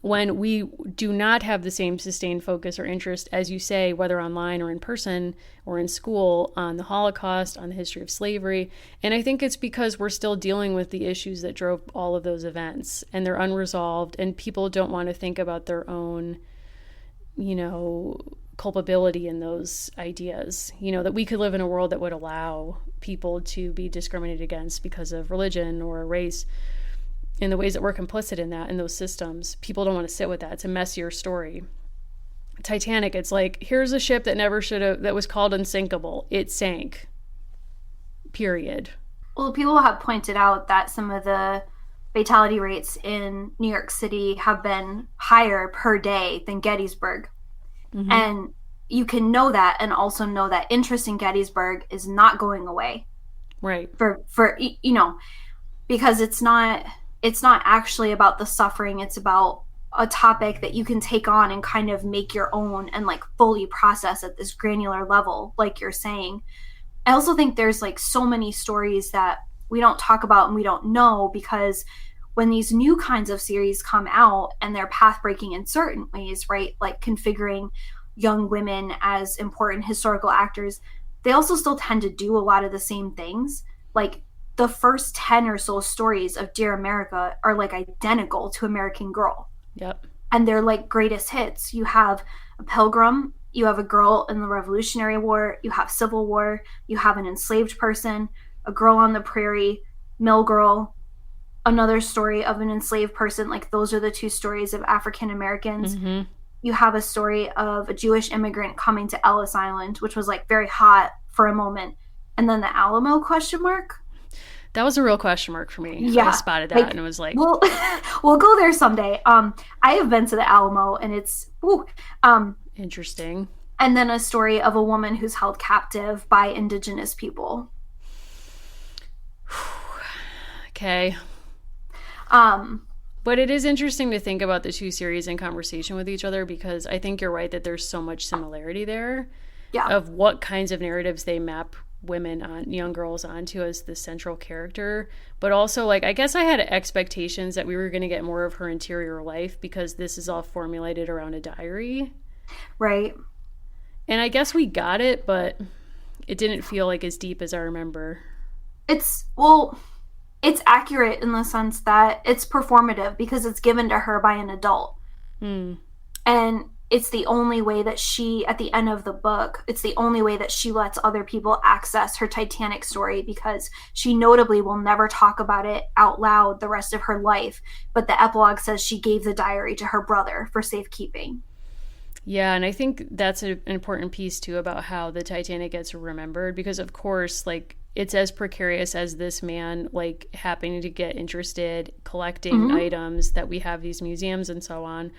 when we do not have the same sustained focus or interest, as you say, whether online or in person or in school, on the Holocaust, on the history of slavery? And I think it's because we're still dealing with the issues that drove all of those events, and they're unresolved, and people don't want to think about their own, you know, culpability in those ideas, that we could live in a world that would allow people to be discriminated against because of religion or race, in the ways that we're complicit in that, in those systems. People don't want to sit with that. It's a messier story. Titanic, it's like, here's a ship that never should have, that was called unsinkable. It sank. Period. Well, people have pointed out that some of the fatality rates in New York City have been higher per day than Gettysburg. Mm-hmm. And you can know that and also know that interest in Gettysburg is not going away. Right. For because it's not actually about the suffering. It's about a topic that you can take on and kind of make your own and like fully process at this granular level, like you're saying. I also think there's like so many stories that we don't talk about and we don't know, because when these new kinds of series come out and they're path-breaking in certain ways, right, like configuring young women as important historical actors, they also still tend to do a lot of the same things. Like the first 10 or so stories of Dear America are like identical to American Girl. Yep. And they're like greatest hits. You have a pilgrim, you have a girl in the Revolutionary War, you have Civil War, you have an enslaved person, a girl on the prairie, mill girl, another story of an enslaved person. Like those are the two stories of African Americans. Mm-hmm. You have a story of a Jewish immigrant coming to Ellis Island, which was like very hot for a moment. And then the Alamo ? That was a real question mark for me. Yeah. I spotted that and it was like... We'll go there someday. I have been to the Alamo and it's... interesting. And then a story of a woman who's held captive by indigenous people. Okay. But it is interesting to think about the two series in conversation with each other, because I think you're right that there's so much similarity there. Yeah. Of what kinds of narratives they map women on, young girls onto as the central character. But also, like, I guess I had expectations that we were going to get more of her interior life, because this is all formulated around a diary. Right. And I guess we got it, but it didn't feel like as deep as I remember. It's accurate in the sense that it's performative because it's given to her by an adult. Mm. And it's the only way that she, at the end of the book, it's the only way that she lets other people access her Titanic story, because she notably will never talk about it out loud the rest of her life. But the epilogue says she gave the diary to her brother for safekeeping. Yeah, and I think that's an important piece, too, about how the Titanic gets remembered, because, of course, like, it's as precarious as this man, like, happening to get interested, collecting items, that we have these museums and so on.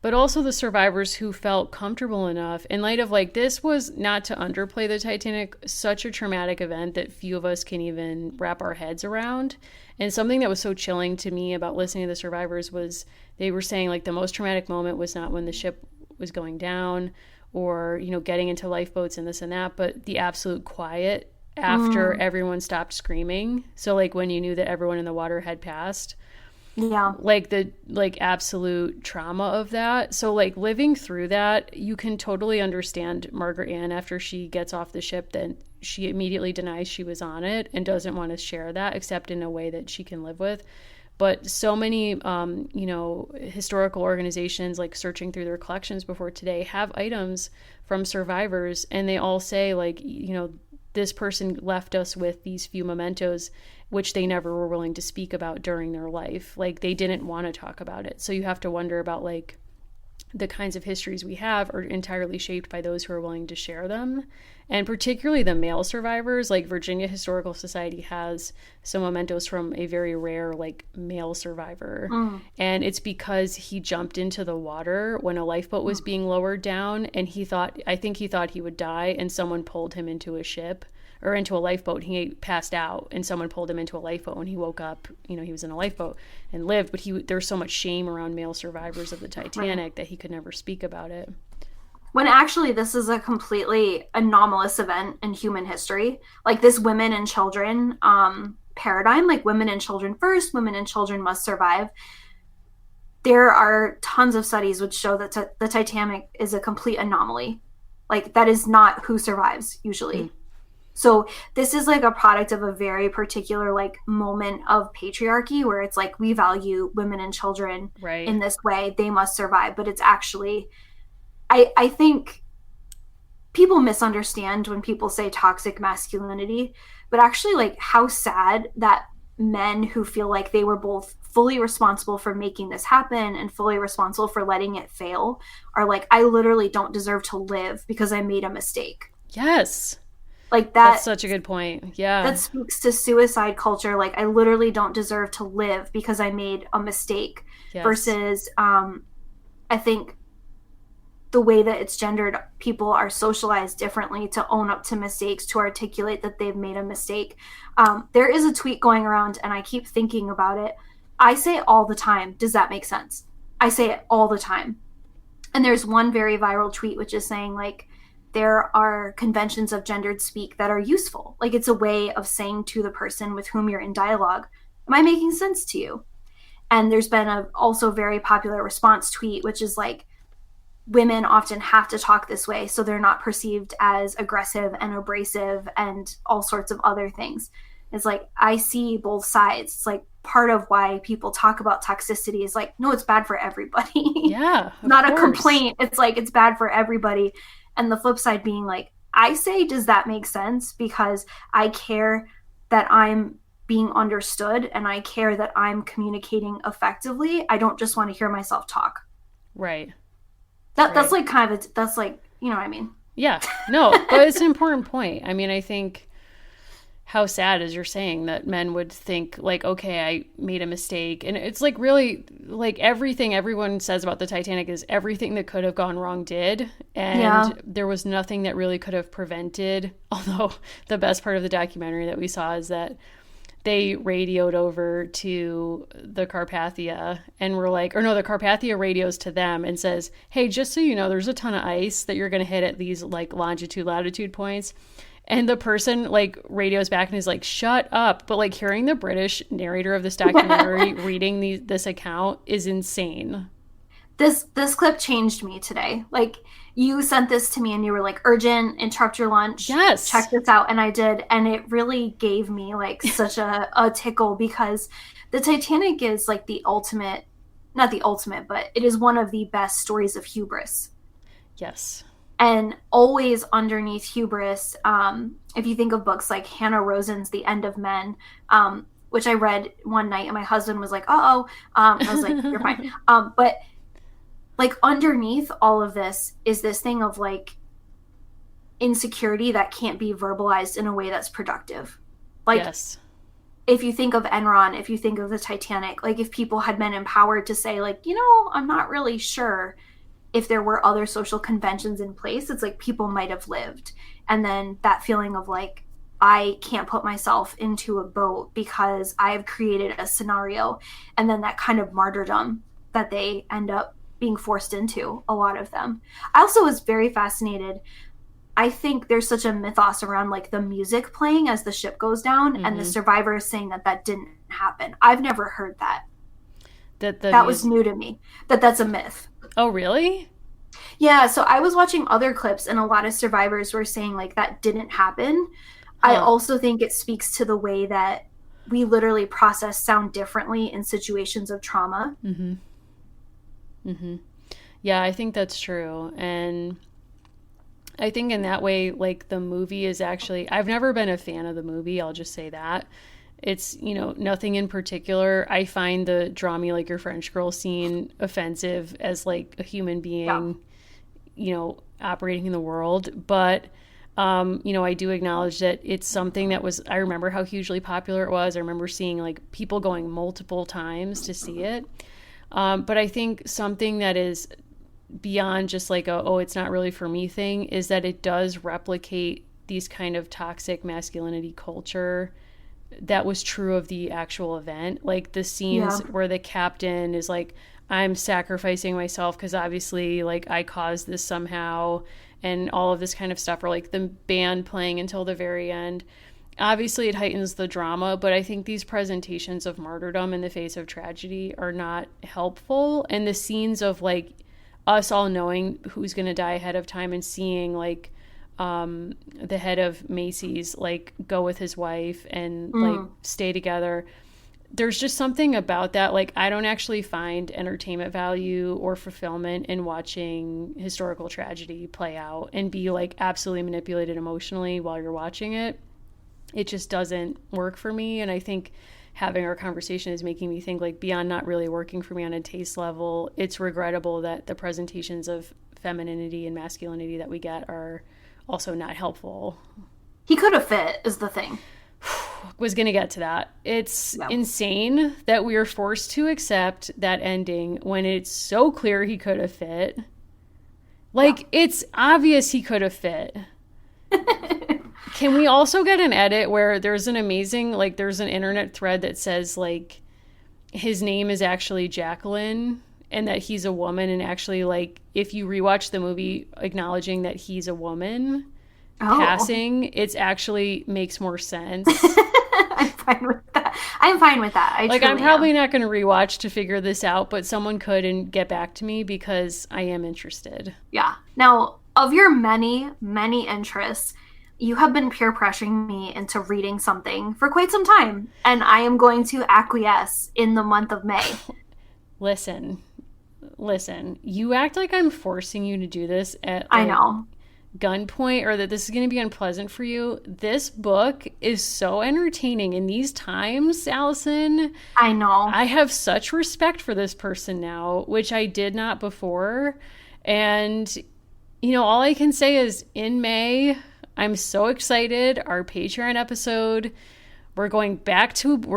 But also the survivors who felt comfortable enough, in light of, like, this was, not to underplay the Titanic, such a traumatic event that few of us can even wrap our heads around. And something that was so chilling to me about listening to the survivors was they were saying, like, the most traumatic moment was not when the ship was going down or, getting into lifeboats and this and that, but the absolute quiet after everyone stopped screaming. So, like, when you knew that everyone in the water had passed. Yeah. Like, the, like, absolute trauma of that. So, like, living through that, you can totally understand Margaret Ann after she gets off the ship, that she immediately denies she was on it and doesn't want to share that, except in a way that she can live with. But so many, historical organizations, like, searching through their collections before today, have items from survivors, and they all say, like, this person left us with these few mementos, which they never were willing to speak about during their life. Like, they didn't want to talk about it. So you have to wonder about, like, the kinds of histories we have are entirely shaped by those who are willing to share them. And particularly the male survivors, like Virginia Historical Society has some mementos from a very rare, like, male survivor. And it's because he jumped into the water when a lifeboat was being lowered down, and I think he thought he would die, and someone pulled him into a ship or into a lifeboat. He passed out and someone pulled him into a lifeboat. When he woke up, he was in a lifeboat and lived, but there's so much shame around male survivors of the Titanic that he could never speak about it. When actually this is a completely anomalous event in human history. Like, this women and children paradigm, like women and children first, women and children must survive. There are tons of studies which show that the Titanic is a complete anomaly. Like, that is not who survives usually. So this is like a product of a very particular, like, moment of patriarchy where it's like, we value women and children in this way, they must survive. But it's actually, I think people misunderstand when people say toxic masculinity, but actually like how sad that men who feel like they were both fully responsible for making this happen and fully responsible for letting it fail are like, I literally don't deserve to live because I made a mistake. Yes. Like that's such a good point. Yeah. That speaks to suicide culture. Like, I literally don't deserve to live because I made a mistake. Yes. Versus, I think the way that it's gendered, people are socialized differently to own up to mistakes, to articulate that they've made a mistake. There is a tweet going around, and I keep thinking about it. I say it all the time. Does that make sense? I say it all the time. And there's one very viral tweet which is saying, like, there are conventions of gendered speak that are useful. Like, it's a way of saying to the person with whom you're in dialogue, am I making sense to you? And there's been a also very popular response tweet, which is like, women often have to talk this way so they're not perceived as aggressive and abrasive and all sorts of other things. It's like, I see both sides. It's like part of why people talk about toxicity is like, no, it's bad for everybody. Yeah. Not a complaint. It's like, it's bad for everybody. And the flip side being like, I say, does that make sense? Because I care that I'm being understood and I care that I'm communicating effectively. I don't just want to hear myself talk. Right. That's like kind of, that's like, you know what I mean? Yeah. No, but it's an important point. I mean, I think how sad is you're saying that men would think like, okay, I made a mistake. And it's like really like everything everyone says about the Titanic is everything that could have gone wrong did. And there was nothing that really could have prevented. Although the best part of the documentary that we saw is that they radioed over to the Carpathia and were like, or no, the Carpathia radios to them and says, hey, just so you know, there's a ton of ice that you're going to hit at these like longitude, latitude points. And the person like radios back and is like, shut up. But like hearing the British narrator of this documentary reading this account is insane. This clip changed me today. Like, you sent this to me and you were like, urgent, interrupt your lunch. Yes. Check this out. And I did. And it really gave me like such a tickle, because the Titanic is like the ultimate, not the ultimate, but it is one of the best stories of hubris. Yes. And always underneath hubris, if you think of books like Hannah Rosen's The End of Men, which I read one night and my husband was like, I was like, you're fine. But like underneath all of this is this thing of like insecurity that can't be verbalized in a way that's productive. Like, yes. If you think of Enron, if you think of the Titanic, like if people had been empowered to say like, you know, I'm not really sure if there were other social conventions in place, it's like people might have lived. And then that feeling of like, I can't put myself into a boat because I've created a scenario. And then that kind of martyrdom that they end up being forced into, a lot of them. I also was very fascinated. I think there's such a mythos around like the music playing as the ship goes down, and the survivors saying that didn't happen. I've never heard that. That was new to me. That's a myth. Oh, really? Yeah, so I was watching other clips and a lot of survivors were saying like that didn't happen. Huh. I also think it speaks to the way that we literally process sound differently in situations of trauma. Mm-hmm. Mm-hmm. Yeah, I think that's true. And I think in that way, like the movie is actually, I've never been a fan of the movie. I'll just say that. It's, you know, nothing in particular. I find the draw me like your French girl scene offensive as like a human being, you know, operating in the world. But, you know, I do acknowledge that it's something that was, I remember how hugely popular it was. I remember seeing like people going multiple times to see it. But I think something that is beyond just like it's not really for me thing is that it does replicate these kind of toxic masculinity culture that was true of the actual event. Like the scenes where the captain is like, I'm sacrificing myself because obviously like I caused this somehow, and all of this kind of stuff, or like the band playing until the very end. Obviously it heightens the drama, but I think these presentations of martyrdom in the face of tragedy are not helpful. And the scenes of like us all knowing who's going to die ahead of time and seeing like the head of Macy's like go with his wife and like stay together, there's just something about that. Like, I don't actually find entertainment value or fulfillment in watching historical tragedy play out and be like absolutely manipulated emotionally while you're watching it. It just doesn't work for me. And I think having our conversation is making me think, like, beyond not really working for me on a taste level, it's regrettable that the presentations of femininity and masculinity that we get are also not helpful. He could have fit, is the thing. Was going to get to that. It's insane that we are forced to accept that ending when it's so clear he could have fit. Like, it's obvious he could have fit. Can we also get an edit where there's an amazing, like, there's an internet thread that says, like, his name is actually Jacqueline and that he's a woman, and actually, like, if you rewatch the movie acknowledging that he's a woman passing, it's actually makes more sense. I'm fine with that. I'm fine with that. I'm probably not going to rewatch to figure this out, but someone could and get back to me because I am interested. Yeah. Now, of your many, many interests, you have been peer pressuring me into reading something for quite some time, and I am going to acquiesce in the month of May. Listen, you act like I'm forcing you to do this at I know. gunpoint, or that this is going to be unpleasant for you. This book is so entertaining in these times, Allison. I know. I have such respect for this person now, which I did not before. And, you know, all I can say is in May, I'm so excited. Our Patreon episode, we're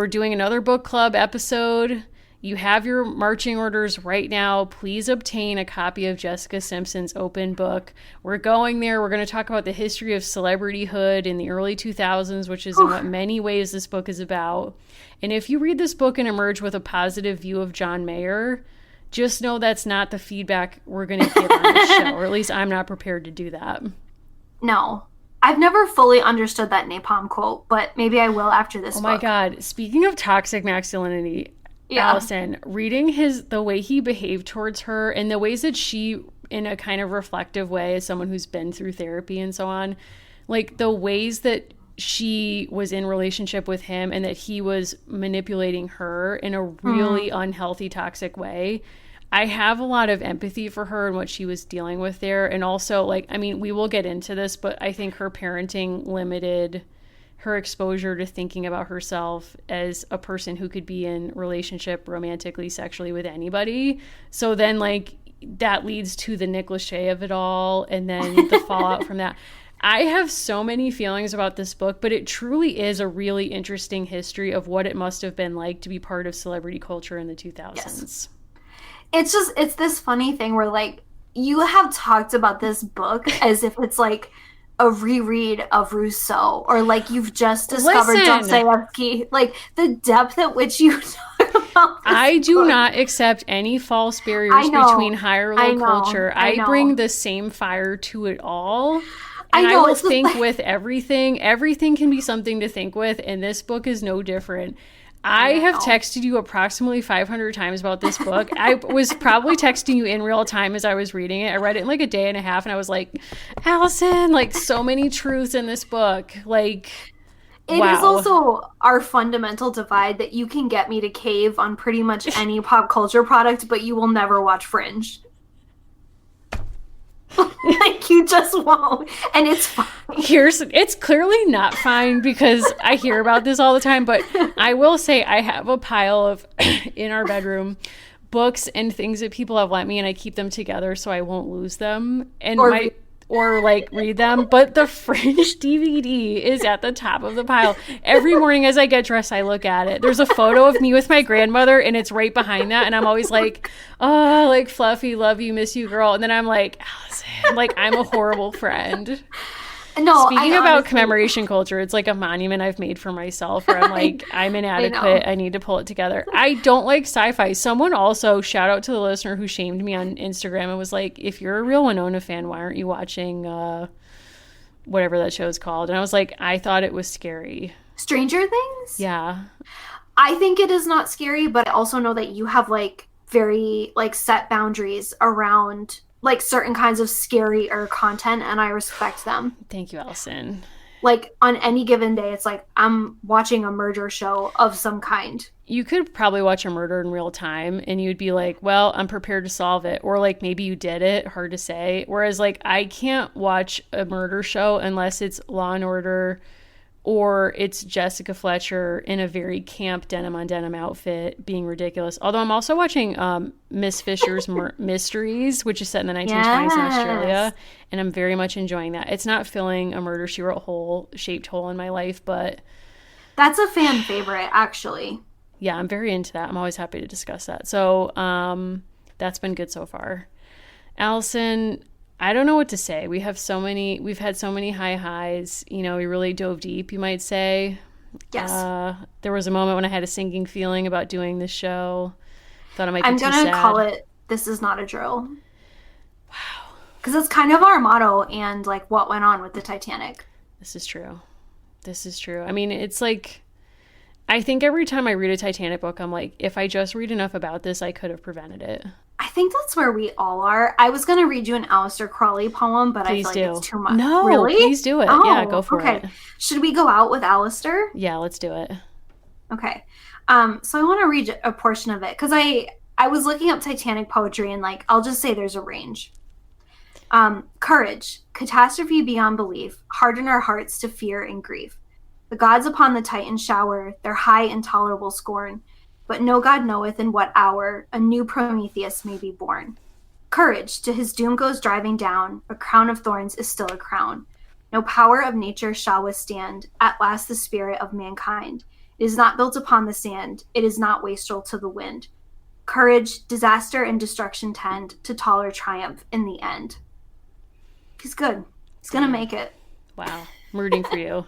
doing another book club episode. You have your marching orders right now. Please obtain a copy of Jessica Simpson's open book. We're going there. We're going to talk about the history of celebrityhood in the early 2000s, which is in what many ways this book is about. And if you read this book and emerge with a positive view of John Mayer, just know that's not the feedback we're going to give on this show, or at least I'm not prepared to do that. No. I've never fully understood that napalm quote, but maybe I will after this book. Oh my God. Speaking of toxic masculinity, Allison, reading the way he behaved towards her and the ways that she, in a kind of reflective way, as someone who's been through therapy and so on, like the ways that she was in relationship with him and that he was manipulating her in a really unhealthy, toxic way. I have a lot of empathy for her and what she was dealing with there. And also, like, I mean, we will get into this, but I think her parenting limited her exposure to thinking about herself as a person who could be in relationship romantically, sexually with anybody. So then, like, that leads to the Nick Lachey of it all, and then the fallout from that. I have so many feelings about this book, but it truly is a really interesting history of what it must have been like to be part of celebrity culture in the 2000s. Yes. It's this funny thing where, like, you have talked about this book as if it's like a reread of Rousseau, or like you've just discovered Dostoevsky. Like, the depth at which you talk about this I do not accept any false barriers between high or low culture. I bring the same fire to it all. And I will think with everything. Everything can be something to think with, and this book is no different. I have texted you approximately 500 times about this book. I was probably texting you in real time as I was reading it. I read it in like a day and a half, and I was like, Allison, like, so many truths in this book. Like, it is also our fundamental divide that you can get me to cave on pretty much any pop culture product, but you will never watch Fringe. Like, you just won't, and it's fine. It's clearly not fine because I hear about this all the time, but I will say I have a pile of in our bedroom books and things that people have lent me, and I keep them together so I won't lose them or read them. But the Fringe DVD is at the top of the pile. Every morning as I get dressed, I look at it. There's a photo of me with my grandmother, and it's right behind that. And I'm always like, oh, like, Fluffy, love you, miss you, girl. And then I'm like, Allison, like, I'm a horrible friend. No, Speaking about commemoration culture, it's like a monument I've made for myself where I'm like, I'm inadequate. I need to pull it together. I don't like sci-fi. Someone also, shout out to the listener who shamed me on Instagram and was like, if you're a real Winona fan, why aren't you watching whatever that show is called? And I was like, I thought it was scary. Stranger Things? Yeah. I think it is not scary, but I also know that you have like very like set boundaries around like certain kinds of scarier content, and I respect them. Thank you, Allison. Like on any given day, it's like I'm watching a murder show of some kind. You could probably watch a murder in real time and you'd be like, well, I'm prepared to solve it. Or like maybe you did it, hard to say. Whereas like I can't watch a murder show unless it's Law and Order or it's Jessica Fletcher in a very camp denim on denim outfit being ridiculous. Although I'm also watching Miss Fisher's Mysteries, which is set in the 1920s in Australia, and I'm very much enjoying that. It's not filling a Murder, She Wrote shaped hole in my life, but... That's a fan favorite, actually. Yeah, I'm very into that. I'm always happy to discuss that. So that's been good so far. Allison... I don't know what to say. We've had so many high highs. You know, we really dove deep, you might say. Yes. There was a moment when I had a sinking feeling about doing this show. Thought it might be I'm too sad. going to call it, This Is Not a Drill. Wow. Because it's kind of our motto and like what went on with the Titanic. This is true. I mean, it's like, I think every time I read a Titanic book, I'm like, if I just read enough about this, I could have prevented it. I think that's where we all are. I was going to read you an Aleister Crowley poem, but please I feel like it's too much. No, really? Please do it. Oh, yeah, go for it. Should we go out with Aleister? Yeah, let's do it. Okay. So I want to read a portion of it because I was looking up Titanic poetry and like, I'll just say there's a range. Courage, catastrophe beyond belief, harden our hearts to fear and grief. The gods upon the Titan shower their high intolerable scorn. But no God knoweth in what hour a new Prometheus may be born. Courage, to his doom goes driving down, a crown of thorns is still a crown. No power of nature shall withstand, at last the spirit of mankind. It is not built upon the sand, it is not wastrel to the wind. Courage, disaster and destruction tend to taller triumph in the end. He's good. He's gonna make it. Wow. I'm rooting for you.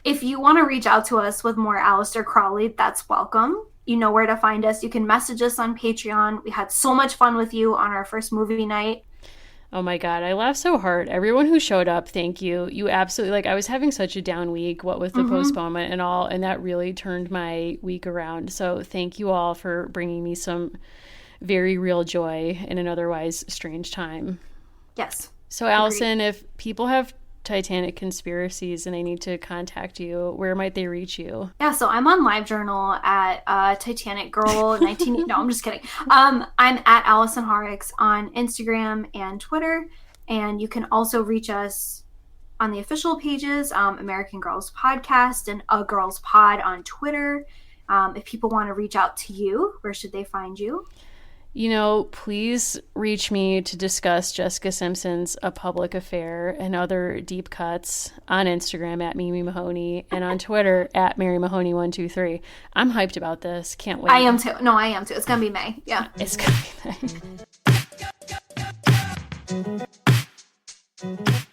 If you want to reach out to us with more Aleister Crowley, that's welcome. You know where to find us. You can message us on Patreon. We had so much fun with you on our first movie night. Oh my God, I laughed so hard. Everyone who showed up, thank you. You absolutely, like, I was having such a down week, what with the postponement and all, and that really turned my week around. So thank you all for bringing me some very real joy in an otherwise strange time. Yes. So Allison, if people have Titanic conspiracies and they need to contact you, where might they reach you? Yeah, so I'm on LiveJournal at Titanic Girl 19. No, I'm just kidding. I'm at Allison Horrocks on Instagram and Twitter, and you can also reach us on the official pages, American Girls Podcast and A Girls Pod on Twitter. If people want to reach out to you, where should they find you? You know, please reach me to discuss Jessica Simpson's A Public Affair and other deep cuts on Instagram at Mimi Mahoney and on Twitter at Mary Mahoney123. I'm hyped about this. Can't wait. I am too. No, I am too. It's going to be May. Yeah. It's going to be May.